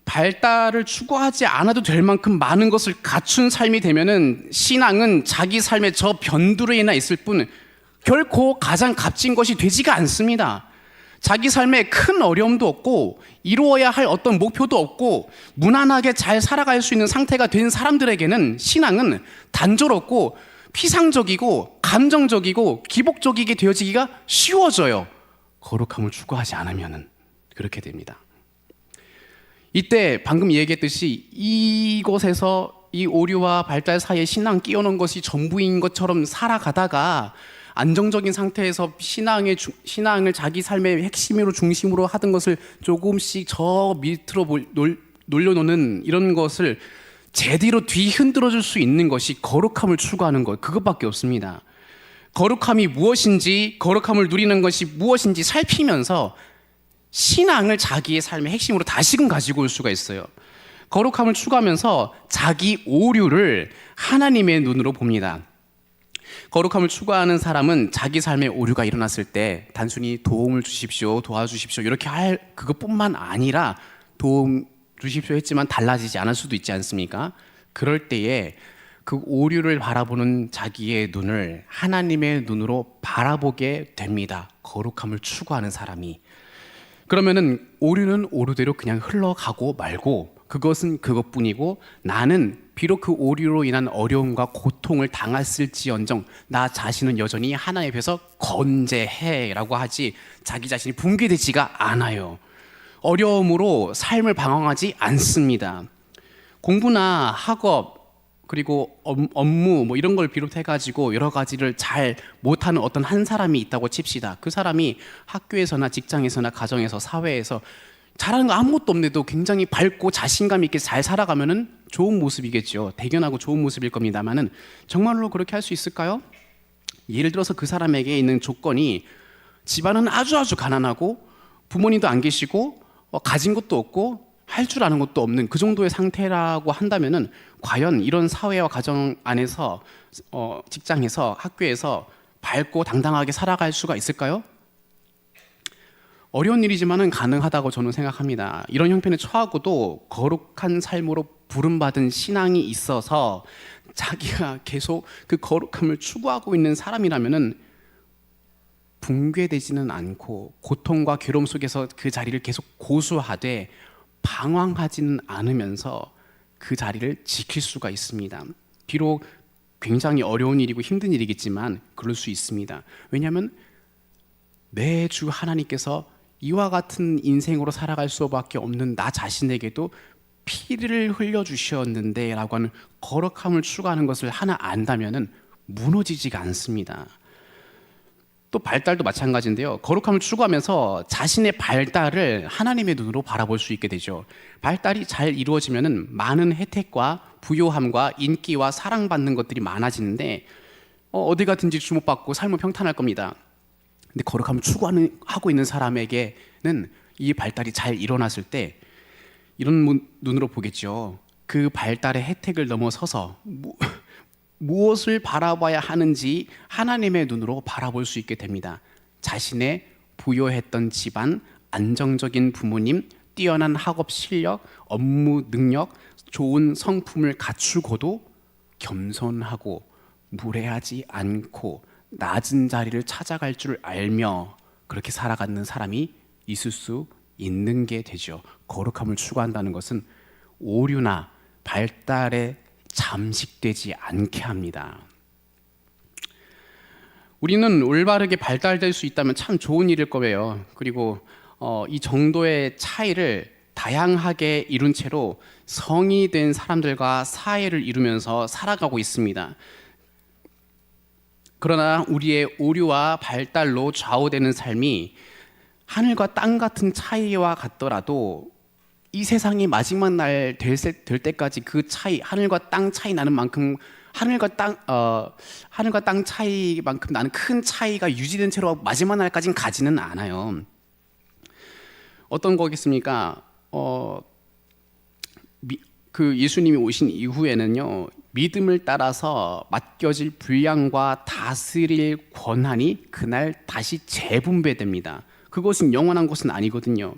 발달을 추구하지 않아도 될 만큼 많은 것을 갖춘 삶이 되면은 신앙은 자기 삶의 저 변두리에나 있을 뿐 결코 가장 값진 것이 되지가 않습니다. 자기 삶에 큰 어려움도 없고 이루어야 할 어떤 목표도 없고 무난하게 잘 살아갈 수 있는 상태가 된 사람들에게는 신앙은 단조롭고 피상적이고 감정적이고 기복적이게 되어지기가 쉬워져요. 거룩함을 추구하지 않으면 그렇게 됩니다. 이때 방금 얘기했듯이 이곳에서 이 오류와 발달 사이에 신앙 끼워놓은 것이 전부인 것처럼 살아가다가 안정적인 상태에서 신앙을 자기 삶의 핵심으로 중심으로 하던 것을 조금씩 저 밑으로 놀려놓는 이런 것을 제대로 뒤흔들어 줄 수 있는 것이 거룩함을 추구하는 것, 그것밖에 없습니다. 거룩함이 무엇인지, 거룩함을 누리는 것이 무엇인지 살피면서 신앙을 자기의 삶의 핵심으로 다시금 가지고 올 수가 있어요. 거룩함을 추구하면서 자기 오류를 하나님의 눈으로 봅니다. 거룩함을 추구하는 사람은 자기 삶에 오류가 일어났을 때 단순히 도움을 주십시오, 도와주십시오 이렇게 할 그것뿐만 아니라 도움 주십시오 했지만 달라지지 않을 수도 있지 않습니까? 그럴 때에 그 오류를 바라보는 자기의 눈을 하나님의 눈으로 바라보게 됩니다. 거룩함을 추구하는 사람이. 그러면은 오류는 오류대로 그냥 흘러가고 말고 그것은 그것뿐이고 나는 비록 그 오류로 인한 어려움과 고통을 당했을지언정 나 자신은 여전히 하나님 앞에서 건재해라고 하지 자기 자신이 붕괴되지가 않아요. 어려움으로 삶을 방황하지 않습니다. 공부나 학업 그리고 업무 뭐 이런 걸 비롯해 가지고 여러 가지를 잘 못하는 어떤 한 사람이 있다고 칩시다. 그 사람이 학교에서나 직장에서나 가정에서 사회에서 잘하는 거 아무것도 없는데도 굉장히 밝고 자신감 있게 잘 살아가면은 좋은 모습이겠죠. 대견하고 좋은 모습일 겁니다만은 정말로 그렇게 할 수 있을까요? 예를 들어서 그 사람에게 있는 조건이 집안은 아주 가난하고 부모님도 안 계시고 가진 것도 없고 할 줄 아는 것도 없는 그 정도의 상태라고 한다면은 과연 이런 사회와 가정 안에서 직장에서 학교에서 밝고 당당하게 살아갈 수가 있을까요? 어려운 일이지만은 가능하다고 저는 생각합니다. 이런 형편에 처하고도 거룩한 삶으로 부름받은 신앙이 있어서 자기가 계속 그 거룩함을 추구하고 있는 사람이라면은 붕괴되지는 않고 고통과 괴로움 속에서 그 자리를 계속 고수하되 방황하지는 않으면서 그 자리를 지킬 수가 있습니다. 비록 굉장히 어려운 일이고 힘든 일이겠지만 그럴 수 있습니다. 왜냐하면 내 주 하나님께서 이와 같은 인생으로 살아갈 수밖에 없는 나 자신에게도 피를 흘려주셨는데 라고 하는 거룩함을 추구하는 것을 하나 안다면 무너지지가 않습니다. 또 발달도 마찬가지인데요. 거룩함을 추구하면서 자신의 발달을 하나님의 눈으로 바라볼 수 있게 되죠. 발달이 잘 이루어지면 많은 혜택과 부요함과 인기와 사랑받는 것들이 많아지는데 어디 가든지 주목받고 삶은 평탄할 겁니다. 근데 거룩함을 추구하고 있는 사람에게는 이 발달이 잘 일어났을 때 이런 눈으로 보겠죠. 그 발달의 혜택을 넘어서서 무엇을 바라봐야 하는지 하나님의 눈으로 바라볼 수 있게 됩니다. 자신의 부여했던 집안, 안정적인 부모님, 뛰어난 학업 실력, 업무 능력, 좋은 성품을 갖추고도 겸손하고 무례하지 않고 낮은 자리를 찾아갈 줄 알며 그렇게 살아가는 사람이 있을 수 있는 게 되죠. 거룩함을 추구한다는 것은 오류나 발달에 잠식되지 않게 합니다. 우리는 올바르게 발달될 수 있다면 참 좋은 일일 거예요. 그리고 이 정도의 차이를 다양하게 이룬 채로 성이 된 사람들과 사회를 이루면서 살아가고 있습니다. 그러나 우리의 오류와 발달로 좌우되는 삶이 하늘과 땅 같은 차이와 같더라도 이 세상이 마지막 날 될 때까지 그 차이, 하늘과 땅 차이 나는 만큼 하늘과 땅 차이만큼 나는 큰 차이가 유지된 채로 마지막 날까지는 가지는 않아요. 어떤 거겠습니까? 그 예수님이 오신 이후에는요, 믿음을 따라서 맡겨질 분량과 다스릴 권한이 그날 다시 재분배됩니다. 그것은 영원한 것은 아니거든요.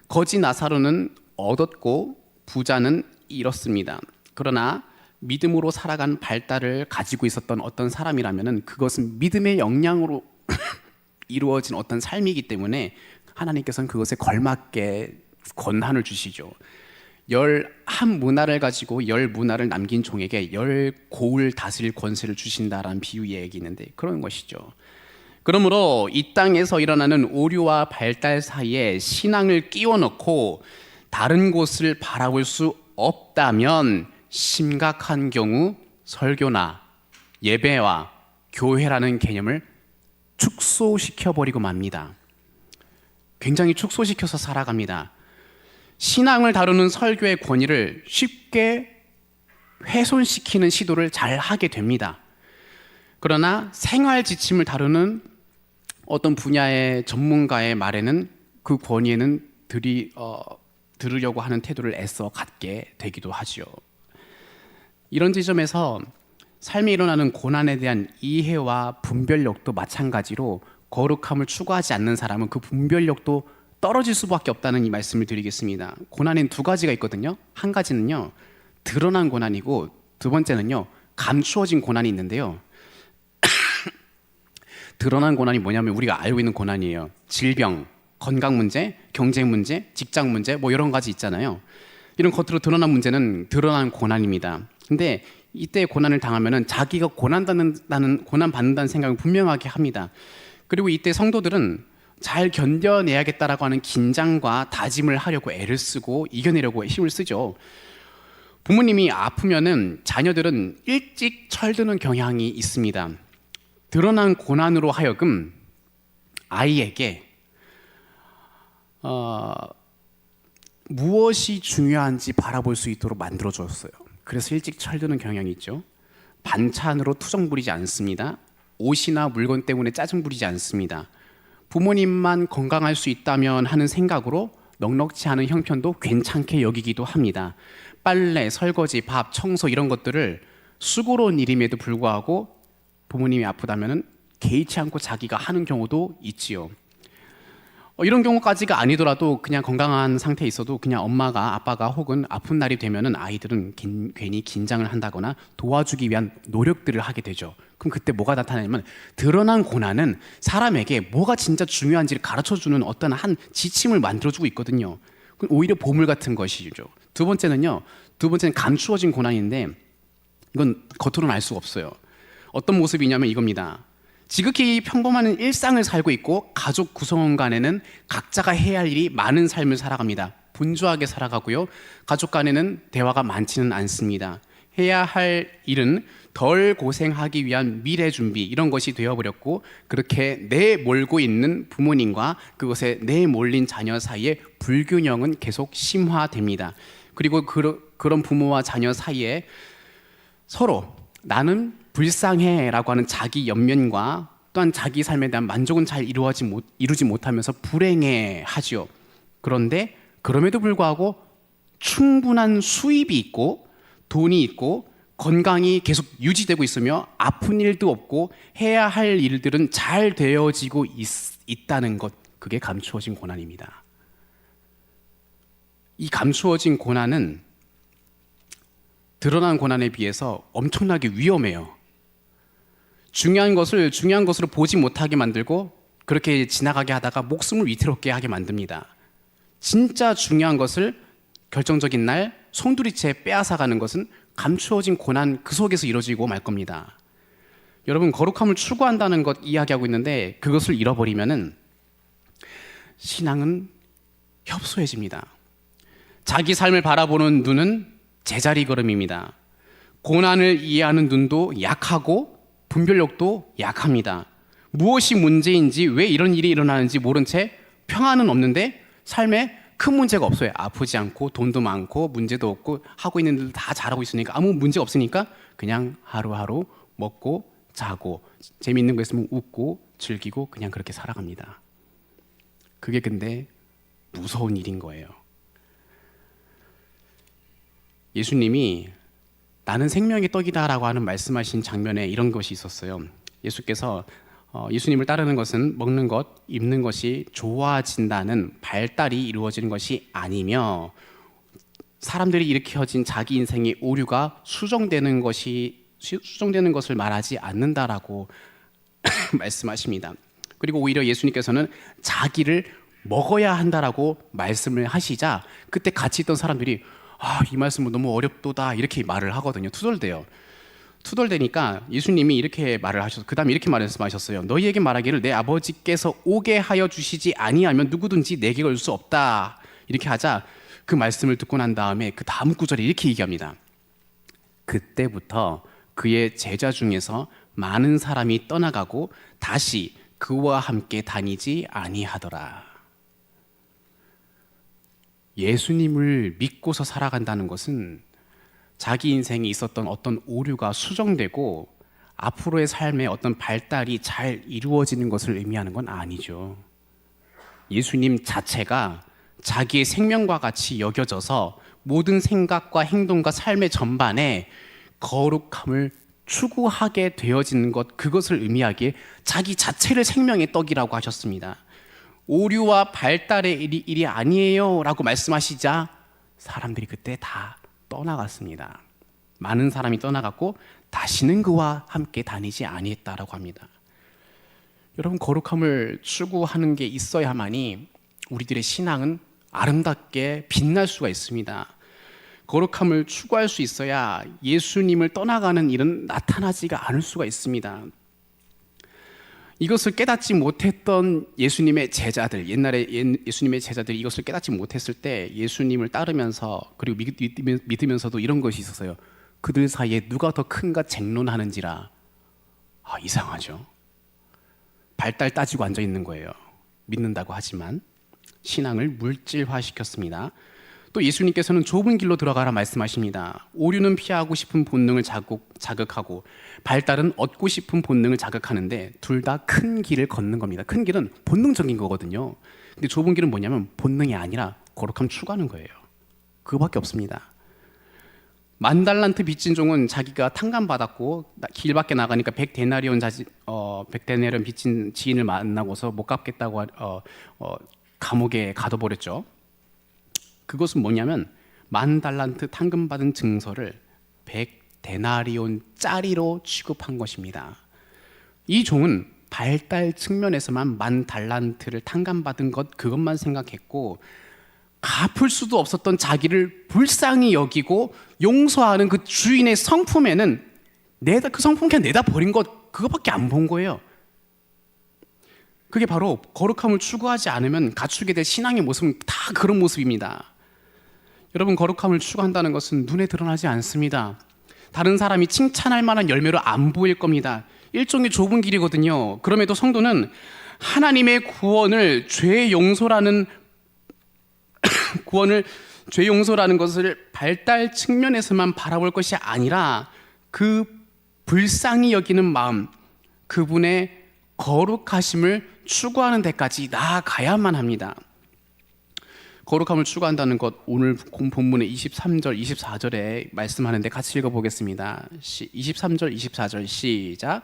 거지 나사로는 얻었고 부자는 잃었습니다. 그러나 믿음으로 살아간 발달을 가지고 있었던 어떤 사람이라면 그것은 믿음의 역량으로 이루어진 어떤 삶이기 때문에 하나님께서는 그것에 걸맞게 권한을 주시죠. 11문화를 가지고 10문화를 남긴 종에게 10고을 다스릴 권세를 주신다라는 비유의 얘기 있는데 그런 것이죠. 그러므로 이 땅에서 일어나는 오류와 발달 사이에 신앙을 끼워 넣고 다른 곳을 바라볼 수 없다면 심각한 경우 설교나 예배와 교회라는 개념을 축소시켜버리고 맙니다. 굉장히 축소시켜서 살아갑니다. 신앙을 다루는 설교의 권위를 쉽게 훼손시키는 시도를 잘 하게 됩니다. 그러나 생활 지침을 다루는 어떤 분야의 전문가의 말에는 그 권위에는 들으려고 하는 태도를 애써 갖게 되기도 하죠. 이런 지점에서 삶에 일어나는 고난에 대한 이해와 분별력도 마찬가지로 거룩함을 추구하지 않는 사람은 그 분별력도 떨어질 수밖에 없다는 이 말씀을 드리겠습니다. 고난엔 두 가지가 있거든요. 한 가지는요, 드러난 고난이고 두 번째는요, 감추어진 고난이 있는데요. 드러난 고난이 뭐냐면 우리가 알고 있는 고난이에요. 질병, 건강 문제, 경쟁 문제, 직장 문제 뭐 이런 가지 있잖아요. 이런 겉으로 드러난 문제는 드러난 고난입니다. 근데 이때 고난을 당하면은 자기가 고난 받는다는 생각을 분명하게 합니다. 그리고 이때 성도들은 잘 견뎌내야겠다라고 하는 긴장과 다짐을 하려고 애를 쓰고 이겨내려고 힘을 쓰죠. 부모님이 아프면은 자녀들은 일찍 철드는 경향이 있습니다. 드러난 고난으로 하여금 아이에게 무엇이 중요한지 바라볼 수 있도록 만들어줬어요. 그래서 일찍 철드는 경향이 있죠. 반찬으로 투정 부리지 않습니다. 옷이나 물건 때문에 짜증 부리지 않습니다. 부모님만 건강할 수 있다면 하는 생각으로 넉넉지 않은 형편도 괜찮게 여기기도 합니다. 빨래, 설거지, 밥, 청소 이런 것들을 수고로운 일임에도 불구하고 부모님이 아프다면 개의치 않고 자기가 하는 경우도 있지요. 이런 경우까지가 아니더라도 그냥 건강한 상태에 있어도 그냥 엄마가 아빠가 혹은 아픈 날이 되면은 아이들은 괜히 긴장을 한다거나 도와주기 위한 노력들을 하게 되죠. 그럼 그때 뭐가 나타나냐면 드러난 고난은 사람에게 뭐가 진짜 중요한지를 가르쳐주는 어떤 한 지침을 만들어주고 있거든요. 오히려 보물 같은 것이죠. 두 번째는 감추어진 고난인데 이건 겉으로는 알 수가 없어요. 어떤 모습이냐면 이겁니다. 지극히 평범한 일상을 살고 있고 가족 구성원 간에는 각자가 해야 할 일이 많은 삶을 살아갑니다. 분주하게 살아가고요. 가족 간에는 대화가 많지는 않습니다. 해야 할 일은 덜 고생하기 위한 미래 준비 이런 것이 되어버렸고 그렇게 내몰고 있는 부모님과 그것에 내몰린 자녀 사이에 불균형은 계속 심화됩니다. 그리고 그런 부모와 자녀 사이에 서로 나는 불쌍해라고 하는 자기 연면과 또한 자기 삶에 대한 만족은 잘 이루지 못하면서 불행해하지요. 그런데 그럼에도 불구하고 충분한 수입이 있고 돈이 있고 건강이 계속 유지되고 있으며 아픈 일도 없고 해야 할 일들은 잘 되어지고 있다는 것, 그게 감추어진 고난입니다. 이 감추어진 고난은 드러난 고난에 비해서 엄청나게 위험해요. 중요한 것으로 보지 못하게 만들고 그렇게 지나가게 하다가 목숨을 위태롭게 하게 만듭니다. 진짜 중요한 것을 결정적인 날 송두리째 빼앗아가는 것은 감추어진 고난 그 속에서 이루어지고 말 겁니다. 여러분, 거룩함을 추구한다는 것 이야기하고 있는데 그것을 잃어버리면은 신앙은 협소해집니다. 자기 삶을 바라보는 눈은 제자리 걸음입니다. 고난을 이해하는 눈도 약하고 분별력도 약합니다. 무엇이 문제인지 왜 이런 일이 일어나는지 모른 채 평안은 없는데 삶에 큰 문제가 없어요. 아프지 않고 돈도 많고 문제도 없고 하고 있는 일도 다 잘하고 있으니까 아무 문제 없으니까 그냥 하루하루 먹고 자고 재미있는 거 있으면 웃고 즐기고 그냥 그렇게 살아갑니다. 그게 근데 무서운 일인 거예요. 예수님이 나는 생명의 떡이다라고 하는 말씀하신 장면에 이런 것이 있었어요. 예수께서 예수님을 따르는 것은 먹는 것, 입는 것이 좋아진다는 발달이 이루어지는 것이 아니며 사람들이 일으켜진 자기 인생의 오류가 수정되는 것을 말하지 않는다라고 말씀하십니다. 그리고 오히려 예수님께서는 자기를 먹어야 한다라고 말씀을 하시자 그때 같이 있던 사람들이 이 말씀은 너무 어렵도다 이렇게 말을 하거든요. 투덜대니까 예수님이 이렇게 말을 하셔서 그 다음에 이렇게 말씀하셨어요. 너희에게 말하기를 내 아버지께서 오게 하여 주시지 아니하면 누구든지 내게 올 수 없다. 이렇게 하자 그 말씀을 듣고 난 다음에 그 다음 구절에 이렇게 얘기합니다. 그때부터 그의 제자 중에서 많은 사람이 떠나가고 다시 그와 함께 다니지 아니하더라. 예수님을 믿고서 살아간다는 것은 자기 인생에 있었던 어떤 오류가 수정되고 앞으로의 삶의 어떤 발달이 잘 이루어지는 것을 의미하는 건 아니죠. 예수님 자체가 자기의 생명과 같이 여겨져서 모든 생각과 행동과 삶의 전반에 거룩함을 추구하게 되어지는 것, 그것을 의미하기에 자기 자체를 생명의 떡이라고 하셨습니다. 오류와 발달의 일이 아니에요 라고 말씀하시자 사람들이 그때 다 떠나갔습니다. 많은 사람이 떠나갔고 다시는 그와 함께 다니지 아니했다라고 합니다. 여러분, 거룩함을 추구하는 게 있어야만이 우리들의 신앙은 아름답게 빛날 수가 있습니다. 거룩함을 추구할 수 있어야 예수님을 떠나가는 일은 나타나지가 않을 수가 있습니다. 이것을 깨닫지 못했던 예수님의 제자들, 옛날에 예수님의 제자들이 이것을 깨닫지 못했을 때 예수님을 따르면서 그리고 믿으면서도 이런 것이 있었어요. 그들 사이에 누가 더 큰가 쟁론하는지라. 이상하죠. 발달 따지고 앉아 있는 거예요. 믿는다고 하지만 신앙을 물질화시켰습니다. 또 예수님께서는 좁은 길로 들어가라 말씀하십니다. 오류는 피하고 싶은 본능을 자극하고 발달은 얻고 싶은 본능을 자극하는데 둘 다 큰 길을 걷는 겁니다. 큰 길은 본능적인 거거든요. 근데 좁은 길은 뭐냐면 본능이 아니라 거룩함 추구하는 거예요. 그거밖에 없습니다. 10,000달란트 빚진 종은 자기가 탕감받았고 길 밖에 나가니까 100데나리온 빚진 지인을 만나고서 못 갚겠다고 감옥에 가둬버렸죠. 그것은 뭐냐면 10,000달란트 탕감받은 증서를 100데나리온짜리로 취급한 것입니다. 이 종은 발달 측면에서만 10,000달란트를 탕감받은 것 그것만 생각했고 갚을 수도 없었던 자기를 불쌍히 여기고 용서하는 그 주인의 성품에는 그 성품 그냥 내다 버린 것 그거밖에 안 본 거예요. 그게 바로 거룩함을 추구하지 않으면 갖추게 될 신앙의 모습은 다 그런 모습입니다. 여러분, 거룩함을 추구한다는 것은 눈에 드러나지 않습니다. 다른 사람이 칭찬할 만한 열매로 안 보일 겁니다. 일종의 좁은 길이거든요. 그럼에도 성도는 하나님의 구원을 죄 용서라는 것을 발달 측면에서만 바라볼 것이 아니라 그 불쌍히 여기는 마음, 그분의 거룩하심을 추구하는 데까지 나아가야만 합니다. 거룩함을 추구한다는 것, 오늘 본문의 23절, 24절에 말씀하는데 같이 읽어보겠습니다. 23절, 24절 시작.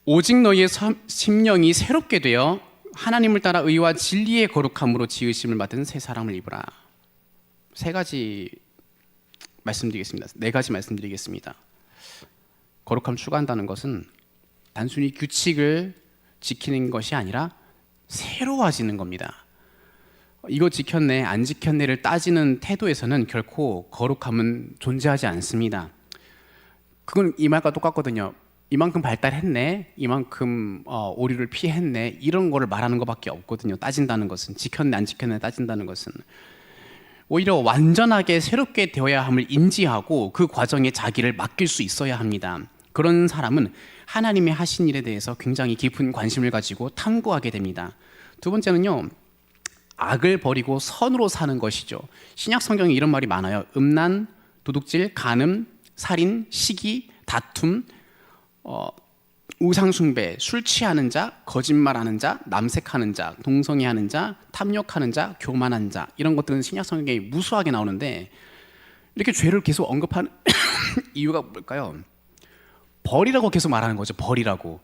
오직 너희의 심령이 새롭게 되어 하나님을 따라 의와 진리의 거룩함으로 지으심을 받은 새 사람을 입으라. 세 가지 말씀드리겠습니다. 네 가지 말씀드리겠습니다. 거룩함 추구한다는 것은 단순히 규칙을 지키는 것이 아니라 새로워지는 겁니다. 이거 지켰네, 안 지켰네를 따지는 태도에서는 결코 거룩함은 존재하지 않습니다. 그건 이 말과 똑같거든요. 이만큼 발달했네, 이만큼 오류를 피했네, 이런 거를 말하는 것밖에 없거든요. 따진다는 것은, 지켰네 안 지켰네 따진다는 것은 오히려 완전하게 새롭게 되어야 함을 인지하고 그 과정에 자기를 맡길 수 있어야 합니다. 그런 사람은 하나님의 하신 일에 대해서 굉장히 깊은 관심을 가지고 탐구하게 됩니다. 두 번째는요, 악을 버리고 선으로 사는 것이죠. 신약 성경에 이런 말이 많아요. 음란, 도둑질, 간음, 살인, 시기, 다툼, 우상숭배, 술 취하는 자, 거짓말하는 자, 남색하는 자, 동성애하는 자, 탐욕하는 자, 교만한 자, 이런 것들은 신약 성경에 무수하게 나오는데 이렇게 죄를 계속 언급하는 이유가 뭘까요? 버리라고 계속 말하는 거죠. 버리라고.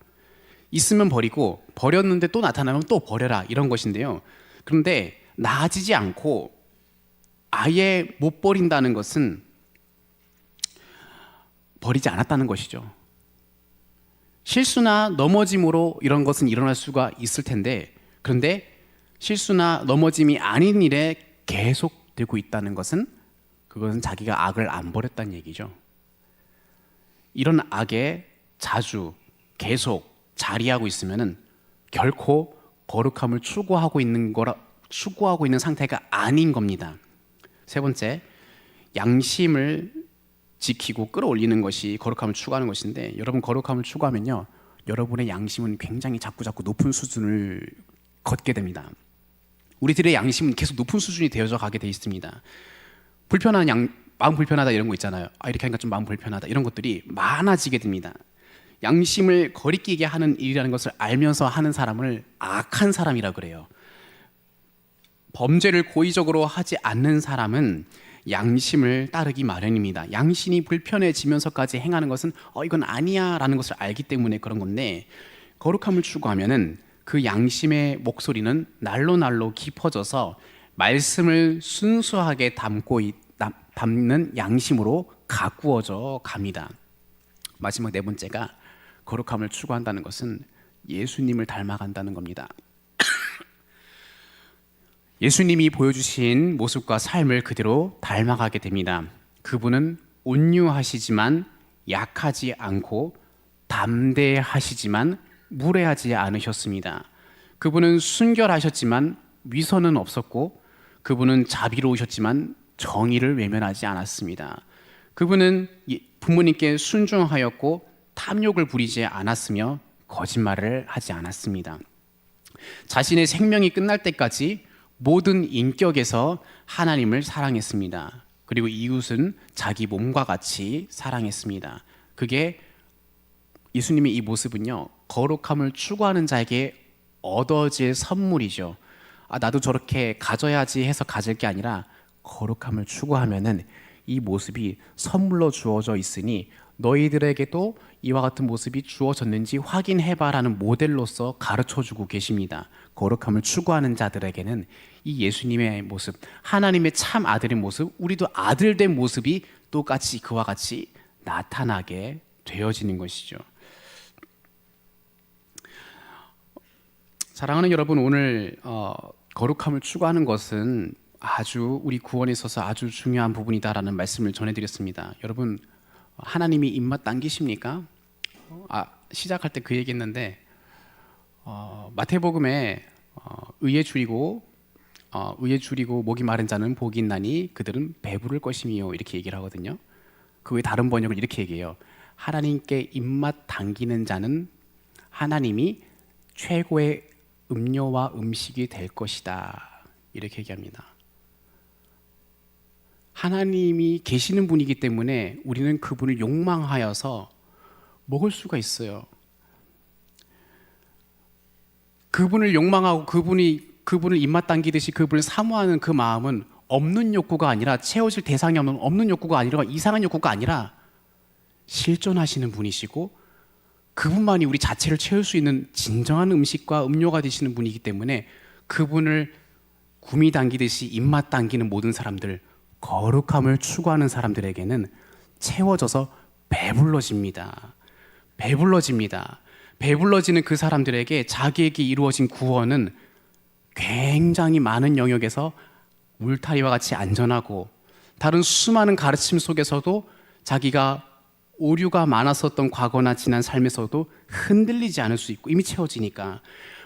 있으면 버리고, 버렸는데 또 나타나면 또 버려라, 이런 것인데요. 그런데 나아지지 않고 아예 못 버린다는 것은 버리지 않았다는 것이죠. 실수나 넘어짐으로 이런 것은 일어날 수가 있을 텐데, 그런데 실수나 넘어짐이 아닌 일에 계속되고 있다는 것은, 그것은 자기가 악을 안 버렸다는 얘기죠. 이런 악에 자주 계속 자리하고 있으면은 결코 거룩함을 추구하고 있는 상태가 아닌 겁니다. 세 번째, 양심을 지키고 끌어올리는 것이 거룩함을 추구하는 것인데, 여러분 거룩함을 추구하면요, 여러분의 양심은 굉장히 자꾸 높은 수준을 걷게 됩니다. 우리들의 양심은 계속 높은 수준이 되어져 가게 돼 있습니다. 마음 불편하다 이런 거 있잖아요. 이렇게 하니까 좀 마음 불편하다, 이런 것들이 많아지게 됩니다. 양심을 거리끼게 하는 일이라는 것을 알면서 하는 사람을 악한 사람이라 그래요. 범죄를 고의적으로 하지 않는 사람은 양심을 따르기 마련입니다. 양심이 불편해지면서까지 행하는 것은 이건 아니야 라는 것을 알기 때문에 그런 건데, 거룩함을 추구하면은 그 양심의 목소리는 날로 깊어져서 말씀을 순수하게 담는 양심으로 가꾸어져 갑니다. 마지막 네 번째가, 거룩함을 추구한다는 것은 예수님을 닮아간다는 겁니다. 예수님이 보여주신 모습과 삶을 그대로 닮아가게 됩니다. 그분은 온유하시지만 약하지 않고 담대하시지만 무례하지 않으셨습니다. 그분은 순결하셨지만 위선은 없었고, 그분은 자비로우셨지만 정의를 외면하지 않았습니다. 그분은 부모님께 순종하였고 탐욕을 부리지 않았으며 거짓말을 하지 않았습니다. 자신의 생명이 끝날 때까지 모든 인격에서 하나님을 사랑했습니다. 그리고 이웃은 자기 몸과 같이 사랑했습니다. 그게 예수님의 이 모습은요, 거룩함을 추구하는 자에게 얻어질 선물이죠. 나도 저렇게 가져야지 해서 가질 게 아니라, 거룩함을 추구하면은 이 모습이 선물로 주어져 있으니 너희들에게도 이와 같은 모습이 주어졌는지 확인해봐라는 모델로서 가르쳐주고 계십니다. 거룩함을 추구하는 자들에게는 이 예수님의 모습, 하나님의 참 아들의 모습, 우리도 아들된 모습이 똑같이 그와 같이 나타나게 되어지는 것이죠. 사랑하는 여러분, 오늘 거룩함을 추구하는 것은 아주 우리 구원에 있어서 아주 중요한 부분이다라는 말씀을 전해드렸습니다. 여러분, 하나님이 입맛 당기십니까? 시작할 때 그 얘기했는데, 마태복음에 의에 줄이고 목이 마른 자는 복이 있나니 그들은 배부를 것이미요, 이렇게 얘기를 하거든요. 그 외 다른 번역을 이렇게 얘기해요. 하나님께 입맛 당기는 자는 하나님이 최고의 음료와 음식이 될 것이다. 이렇게 얘기합니다. 하나님이 계시는 분이기 때문에 우리는 그분을 욕망하여서 먹을 수가 있어요. 그분을 욕망하고 그분을 입맛 당기듯이 그분을 사모하는 그 마음은 없는 욕구가 아니라, 채워질 대상이 없는 욕구가 아니라, 이상한 욕구가 아니라 실존하시는 분이시고 그분만이 우리 자체를 채울 수 있는 진정한 음식과 음료가 되시는 분이기 때문에 그분을 구미 당기듯이 입맛 당기는 모든 사람들, 거룩함을 추구하는 사람들에게는 채워져서 배불러집니다. 배불러지는 그 사람들에게 자기에게 이루어진 구원은 굉장히 많은 영역에서 울타리와 같이 안전하고, 다른 수많은 가르침 속에서도 자기가 오류가 많았었던 과거나 지난 삶에서도 흔들리지 않을 수 있고, 이미 채워지니까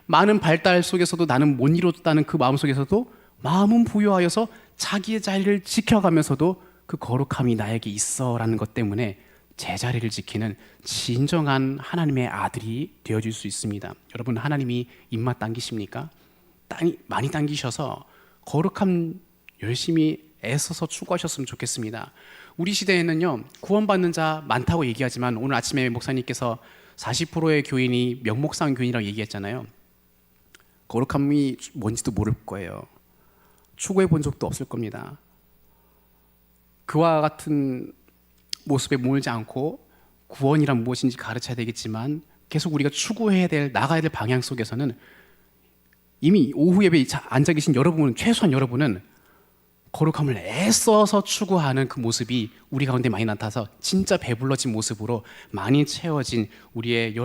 많은 발달 속에서도 나는 못 이뤘다는 그 마음 속에서도 마음은 부유하여서 자기의 자리를 지켜가면서도 그 거룩함이 나에게 있어라는 것 때문에 제자리를 지키는 진정한 하나님의 아들이 되어줄 수 있습니다. 여러분, 하나님이 입맛 당기십니까? 많이 당기셔서 거룩함 열심히 애써서 추구하셨으면 좋겠습니다. 우리 시대에는요, 구원받는 자 많다고 얘기하지만 오늘 아침에 목사님께서 40%의 교인이 명목상 교인이라고 얘기했잖아요. 거룩함이 뭔지도 모를 거예요. 추구해 본 적도 없을 겁니다. 그와 같은 모습에 몰지 않고 구원이란 무엇인지 가르쳐야 되겠지만, 계속 우리가 추구해야 될, 나가야 될 방향 속에서는 이미 오후 예배에 앉아 계신 여러분은, 최소한 여러분은 거룩함을 애써서 추구하는 그 모습이 우리 가운데 많이 나타나서 진짜 배불러진 모습으로 많이 채워진 우리의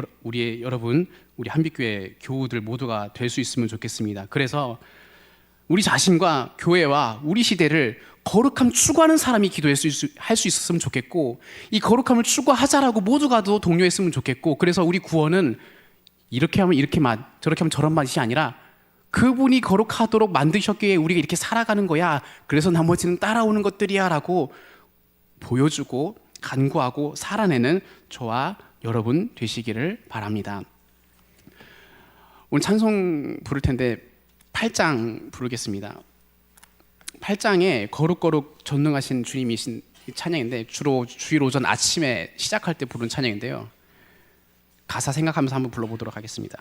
여러분, 우리 한빛교회 교우들 모두가 될 수 있으면 좋겠습니다. 그래서 우리 자신과 교회와 우리 시대를 거룩함 추구하는 사람이 할 수 있었으면 좋겠고, 이 거룩함을 추구하자라고 모두가 도 독려했으면 좋겠고, 그래서 우리 구원은 이렇게 하면 이렇게 맛, 저렇게 하면 저런 맛이 아니라 그분이 거룩하도록 만드셨기에 우리가 이렇게 살아가는 거야, 그래서 나머지는 따라오는 것들이야 라고 보여주고 간구하고 살아내는 저와 여러분 되시기를 바랍니다. 오늘 찬송 부를 텐데 8장 부르겠습니다. 8장에 거룩거룩 전능하신 주님이신 찬양인데, 주로 주일 오전 아침에 시작할 때 부른 찬양인데요. 가사 생각하면서 한번 불러보도록 하겠습니다.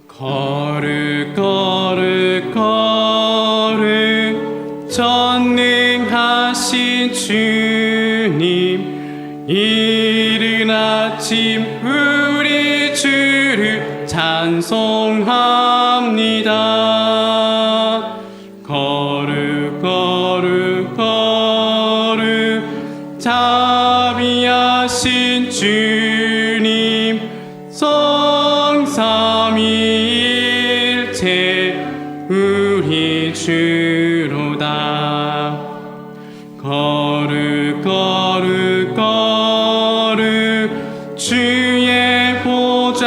거룩 거룩 거룩 전능하신 주님, 이른 아침 우리 주를 찬송합니다. 거룩 거룩 거룩 자비하신 주님, 성삼위일체 우리 주로다. 거룩 거룩 거룩 주의 보좌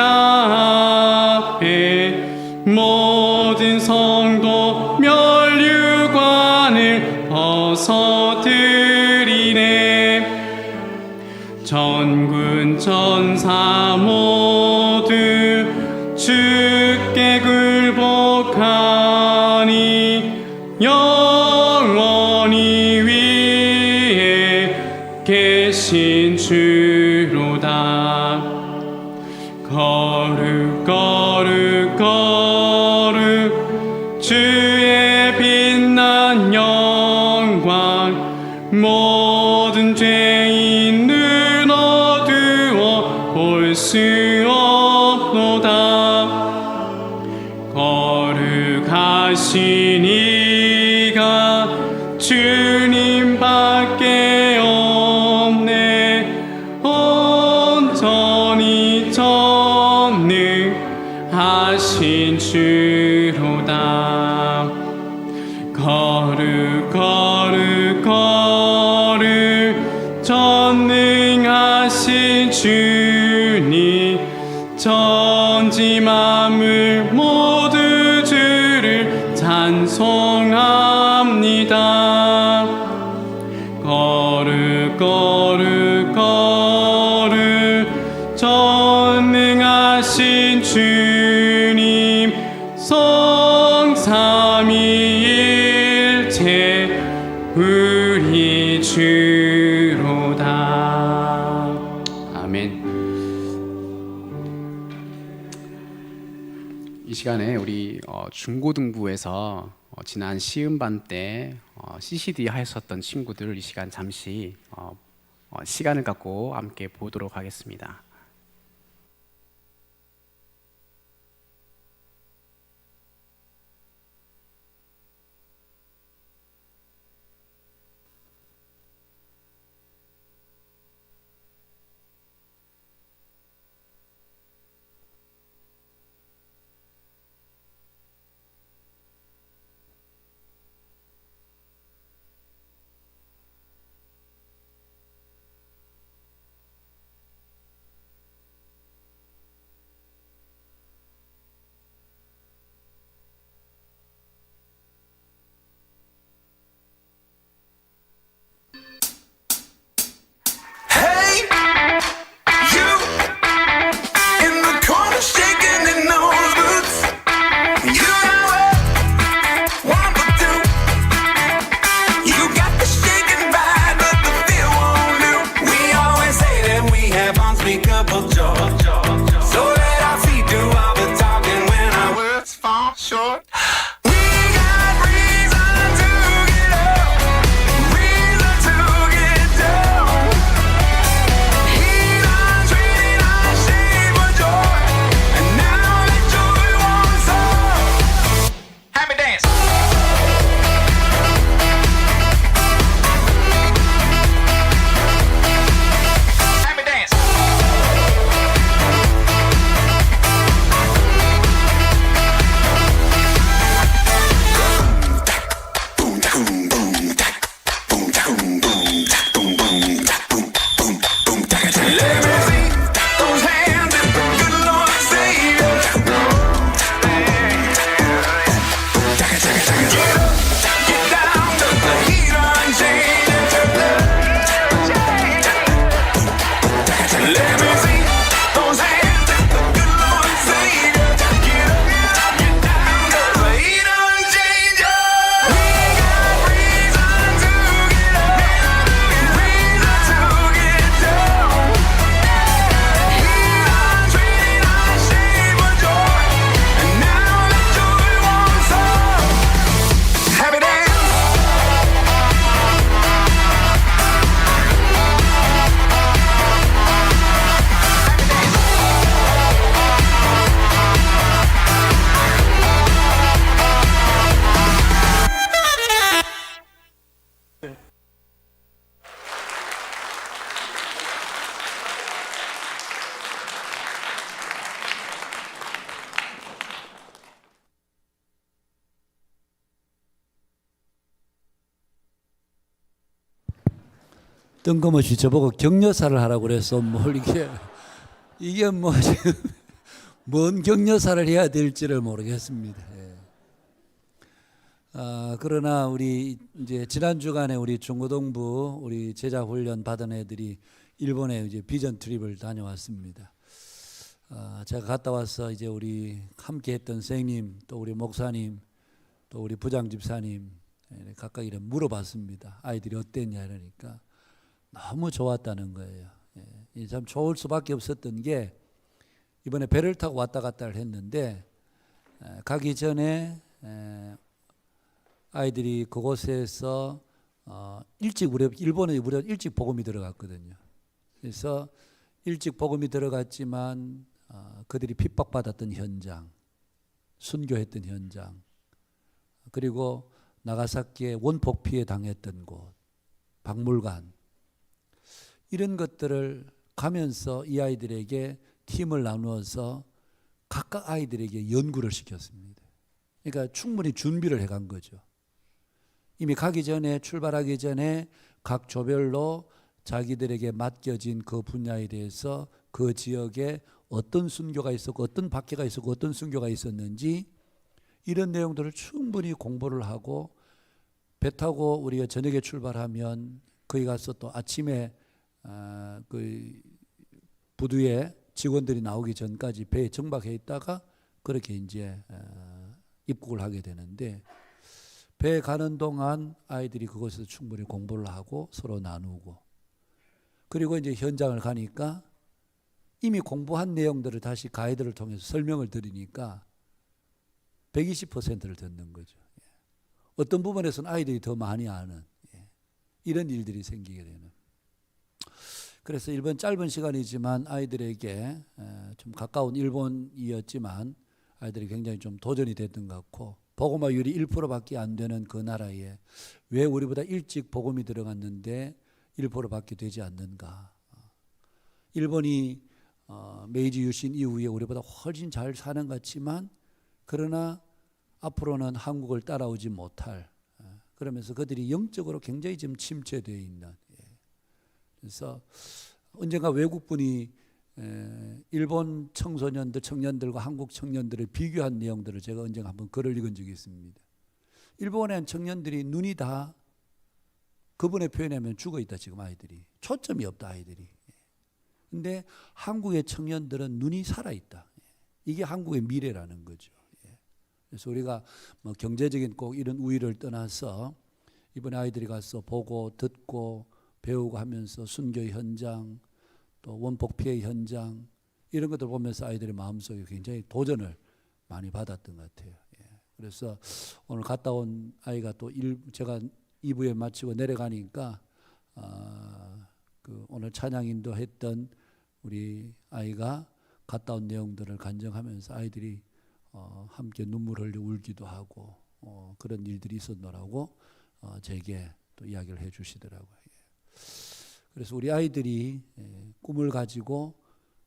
앞에 모든 성도 면류관을 벗어드리네. 전군 전사 모두 주께 굴복하니 영원히 위에 계신 주로다. 거룩 거룩 거룩 주의 빛난 영광, 모든 죄인 눈 어두워 볼 수 없도다. 거룩하신 이가 주님밖에 없네. 온전히 전능하신 주로다. 거룩 거룩 거룩 전능하신 주님, 천지 만물 모두 주를 찬송합니다. 살아계신 주님 성삼위일체 우리 주로다. 아멘. 이 시간에 우리 중고등부에서 지난 시음반 때 CCD 하셨던 친구들 이 시간 잠시 시간을 갖고 함께 보도록 하겠습니다. Hey, you in the corner shaking in those boots. You know what to do. You got the shaking vibe, but the feel won't do. We always say that we have unspeakable joy. So let our feet do all the talking when our words fall short. We got reason to get up, reason to get down. He done treated our shame for joy, and now that joy won't solve. Happy dance. Happy dance. Boom, boom, boom, boom, boom, boom, boom, boom, boom, boom, boom. Let me see those hands if the good Lord saved you. Get up, get down, 'cause the heat unchanged. Let me see those hands if the good Lord saved you. Get up, get down, 'cause the heat unchanged. We got reason to get up, reason to get down. He done treated our shame for joy, and now that joy won't solve. Happy dance. 뜬금없이 저보고 격려사를 하라고 그래서 뭘 이게 뭐 지금 뭔 격려사를 해야 될지를 모르겠습니다. 예. 그러나 우리 이제 지난 주간에 우리 중고등부 우리 제자 훈련 받은 애들이 일본에 이제 비전 트립을 다녀왔습니다. 제가 갔다 와서 이제 우리 함께했던 선생님 또 우리 목사님 또 우리 부장 집사님 각각 이렇게 물어봤습니다. 아이들이 어땠냐 이러니까 너무 좋았다는 거예요. 예. 참 좋을 수밖에 없었던 게 이번에 배를 타고 왔다 갔다를 했는데 가기 전에 아이들이 그곳에서 일찍 일본에 우리 일찍 복음이 들어갔거든요. 그래서 일찍 복음이 들어갔지만 그들이 핍박받았던 현장, 순교했던 현장, 그리고 나가사키에 원폭 피해 당했던 곳, 박물관 이런 것들을 가면서 이 아이들에게 팀을 나누어서 각각 아이들에게 연구를 시켰습니다. 그러니까 충분히 준비를 해간 거죠. 이미 가기 전에 출발하기 전에 각 조별로 자기들에게 맡겨진 그 분야에 대해서 그 지역에 어떤 순교가 있었고 어떤 박해가 있었고 어떤 순교가 있었는지 이런 내용들을 충분히 공부를 하고 배 타고 우리가 저녁에 출발하면 거기 가서 또 아침에 그 부두에 직원들이 나오기 전까지 배에 정박해 있다가 그렇게 이제 입국을 하게 되는데, 배에 가는 동안 아이들이 그곳에서 충분히 공부를 하고 서로 나누고, 그리고 이제 현장을 가니까 이미 공부한 내용들을 다시 가이드를 통해서 설명을 드리니까 120%를 듣는 거죠. 어떤 부분에서는 아이들이 더 많이 아는 이런 일들이 생기게 되는. 그래서 이번 짧은 시간이지만 아이들에게 좀 가까운 일본이었지만 아이들이 굉장히 좀 도전이 됐던 것 같고, 복음화율이 1%밖에 안 되는 그 나라에 왜 우리보다 일찍 복음이 들어갔는데 1%밖에 되지 않는가. 일본이 메이지 유신 이후에 우리보다 훨씬 잘 사는 것 같지만, 그러나 앞으로는 한국을 따라오지 못할, 그러면서 그들이 영적으로 굉장히 지금 침체되어 있는. 그래서 언젠가 외국분이 일본 청소년들, 청년들과 한국 청년들을 비교한 내용들을 제가 언젠가 한번 글을 읽은 적이 있습니다. 일본의 청년들이 눈이 다, 그분의 표현하면 죽어 있다. 지금 아이들이 초점이 없다. 아이들이. 근데 한국의 청년들은 눈이 살아 있다. 이게 한국의 미래라는 거죠. 그래서 우리가 뭐 경제적인 꼭 이런 우위를 떠나서 이번에 아이들이 가서 보고 듣고 배우고 하면서 순교의 현장, 또 원폭 피해 현장, 이런 것들 보면서 아이들의 마음속에 굉장히 도전을 많이 받았던 것 같아요. 그래서 오늘 갔다 온 아이가 또 제가 2부에 마치고 내려가니까 그 오늘 찬양 인도했던 우리 아이가 갔다 온 내용들을 간증하면서 아이들이 함께 눈물 흘려 울기도 하고 그런 일들이 있었노라고 제게 또 이야기를 해 주시더라고요. 그래서 우리 아이들이 꿈을 가지고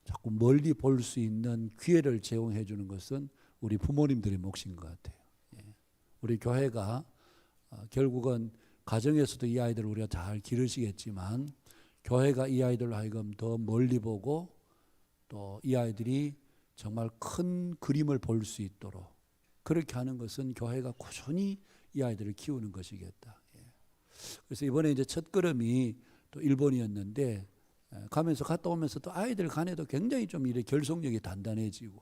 자꾸 멀리 볼 수 있는 기회를 제공해 주는 것은 우리 부모님들의 몫인 것 같아요. 우리 교회가 결국은 가정에서도 이 아이들을 우리가 잘 기르시겠지만, 교회가 이 아이들로 하여금 더 멀리 보고 또 이 아이들이 정말 큰 그림을 볼 수 있도록 그렇게 하는 것은 교회가 꾸준히 이 아이들을 키우는 것이겠다. 그래서 이번에 이제 첫 걸음이 또 일본이었는데, 가면서 갔다 오면서 또 아이들 간에도 굉장히 좀 이래 결속력이 단단해지고,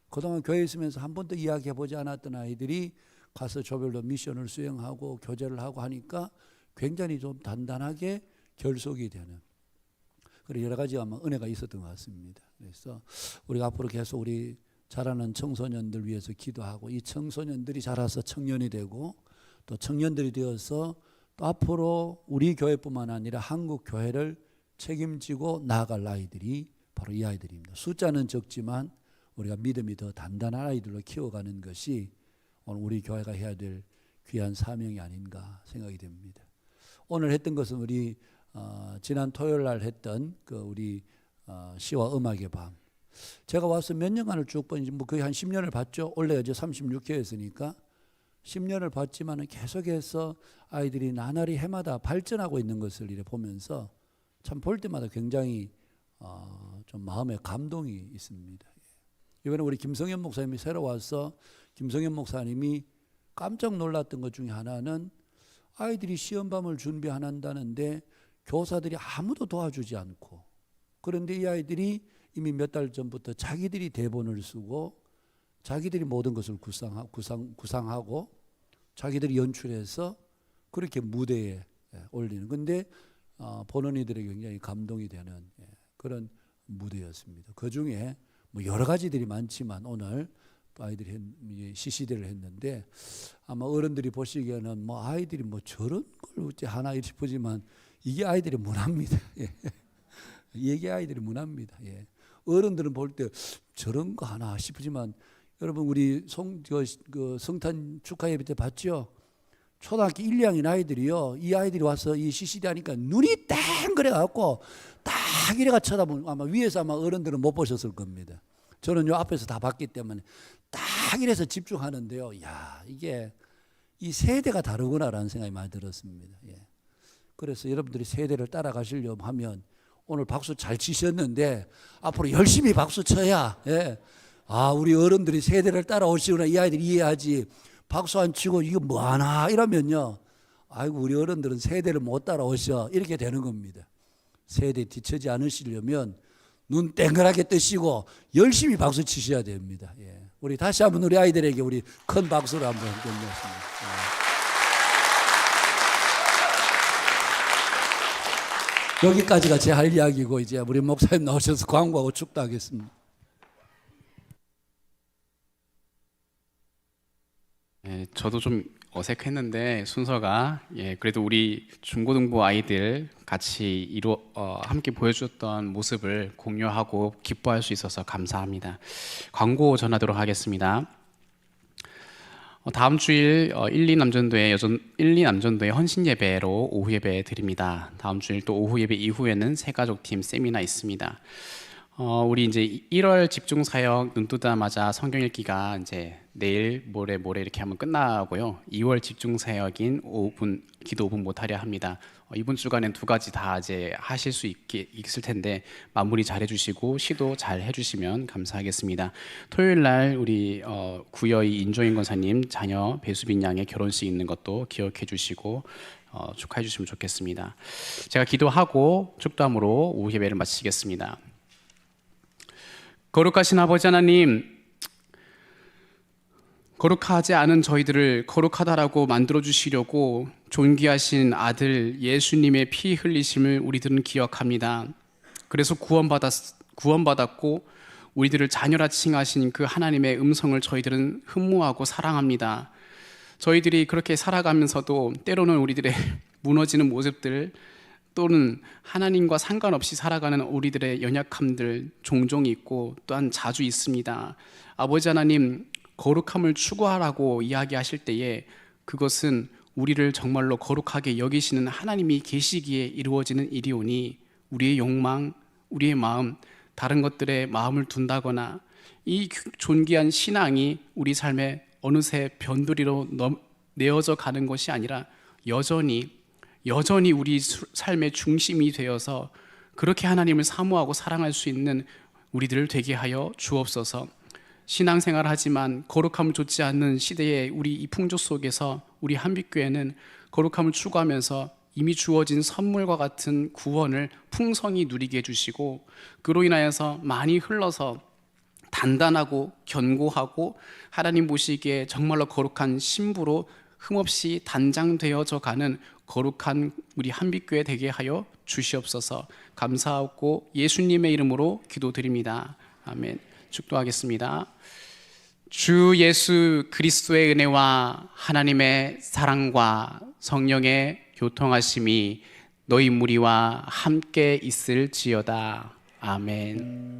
그동안 교회에 있으면서 한 번도 이야기해보지 않았던 아이들이 가서 조별로 미션을 수행하고 교제를 하고 하니까 굉장히 좀 단단하게 결속이 되는, 그리고 여러 가지 아마 은혜가 있었던 것 같습니다. 그래서 우리가 앞으로 계속 우리 자라는 청소년들 위해서 기도하고, 이 청소년들이 자라서 청년이 되고 또 청년들이 되어서 또 앞으로 우리 교회뿐만 아니라 한국 교회를 책임지고 나아갈 아이들이 바로 이 아이들입니다. 숫자는 적지만 우리가 믿음이 더 단단한 아이들로 키워가는 것이 오늘 우리 교회가 해야 될 귀한 사명이 아닌가 생각이 됩니다. 오늘 했던 것은 우리 지난 토요일 날 했던 그 우리 시와 음악의 밤. 제가 와서 몇 년간을 쭉 보니 뭐 거의 한 10년을 봤죠. 원래 이제 36회였으니까 10년을 봤지만은 계속해서 아이들이 나날이 해마다 발전하고 있는 것을 이래 보면서 참 볼 때마다 굉장히 좀 마음에 감동이 있습니다. 이번에 우리 김성현 목사님이 새로 와서 김성현 목사님이 깜짝 놀랐던 것 중에 하나는 아이들이 시험밤을 준비 안 한다는데 교사들이 아무도 도와주지 않고, 그런데 이 아이들이 이미 몇 달 전부터 자기들이 대본을 쓰고 자기들이 모든 것을 구상하고 자기들이 연출해서 그렇게 무대에 올리는, 근데 보는 이들에게 굉장히 감동이 되는 그런 무대였습니다. 그 중에 뭐 여러 가지들이 많지만 오늘 또 아이들이 CCD를 했는데 아마 어른들이 보시기에는 뭐 아이들이 뭐 저런 걸 어째 하나 싶으지만 이게 아이들의 문화입니다. 이게 아이들의 문화입니다. 어른들은 볼 때 저런 거 하나 싶지만 여러분 우리 성탄 축하 예배 때 봤죠? 초등학교 1, 2학년 아이들이요. 이 아이들이 와서 이 CCD 하니까 눈이 딱 그래갖고 딱 이래가 쳐다보면 아마 위에서 아마 어른들은 못 보셨을 겁니다. 저는 요 앞에서 다 봤기 때문에 딱 이래서 집중하는데요. 야, 이게 이 세대가 다르구나라는 생각이 많이 들었습니다. 그래서 여러분들이 세대를 따라가시려고 하면 오늘 박수 잘 치셨는데 앞으로 열심히 박수 쳐야 우리 어른들이 세대를 따라오시구나 이 아이들이 이해하지. 박수 안 치고 이거 뭐하나 이러면요, 아이고 우리 어른들은 세대를 못 따라오셔 이렇게 되는 겁니다. 세대에 뒤처지 않으시려면 눈 땡그랗게 뜨시고 열심히 박수 치셔야 됩니다. 예. 우리 다시 한번 우리 아이들에게 우리 큰 박수를 한번 드리겠습니다. 예. 여기까지가 제 할 이야기고 이제 우리 목사님 나오셔서 광고하고 축도하겠습니다. 예, 저도 좀 어색했는데 순서가 그래도 우리 중고등부 아이들 같이 함께 보여줬던 모습을 공유하고 기뻐할 수 있어서 감사합니다. 광고 전하도록 하겠습니다. 다음 주일 1, 2남전도의 헌신 예배로 오후 예배 드립니다. 다음 주일 또 오후 예배 이후에는 새가족팀 세미나 있습니다. 우리 이제 1월 집중 사역 눈 뜨자마자 성경 읽기가 이제 내일 모레 이렇게 하면 끝나고요. 2월 집중 사역인 5분 기도 5분 못하려 합니다. 이번 주간엔 두 가지 다 이제 하실 수 있을 텐데 마무리 잘 해주시고 시도 잘 해주시면 감사하겠습니다. 토요일 날 우리 구여의 인조인 권사님 자녀 배수빈 양의 결혼식 있는 것도 기억해 주시고 축하해 주시면 좋겠습니다. 제가 기도하고 축도함으로 오후 예배를 마치겠습니다. 거룩하신 아버지 하나님, 거룩하지 않은 저희들을 거룩하다라고 만들어주시려고 존귀하신 아들 예수님의 피 흘리심을 우리들은 기억합니다. 그래서 구원받았고 우리들을 자녀라 칭하신 그 하나님의 음성을 저희들은 흠모하고 사랑합니다. 저희들이 그렇게 살아가면서도 때로는 우리들의 무너지는 모습들 또는 하나님과 상관없이 살아가는 우리들의 연약함들 종종 있고 또한 자주 있습니다. 아버지 하나님, 거룩함을 추구하라고 이야기하실 때에 그것은 우리를 정말로 거룩하게 여기시는 하나님이 계시기에 이루어지는 일이오니 우리의 욕망, 우리의 마음, 다른 것들에 마음을 둔다거나 이 존귀한 신앙이 우리 삶에 어느새 변두리로 내어져 가는 것이 아니라 여전히 우리 삶의 중심이 되어서 그렇게 하나님을 사모하고 사랑할 수 있는 우리들을 되게 하여 주옵소서. 신앙생활 하지만 거룩함을 좇지 않는 시대의 우리 이 풍조 속에서 우리 한빛교회는 거룩함을 추구하면서 이미 주어진 선물과 같은 구원을 풍성히 누리게 해주시고 그로 인하여서 많이 흘러서 단단하고 견고하고 하나님 보시기에 정말로 거룩한 신부로 흠없이 단장되어져 가는 거룩한 우리 한빛교회 되게 하여 주시옵소서. 감사하고 예수님의 이름으로 기도드립니다. 아멘. 축도하겠습니다. 주 예수 그리스도의 은혜와 하나님의 사랑과 성령의 교통하심이 너희 무리와 함께 있을지어다. 아멘.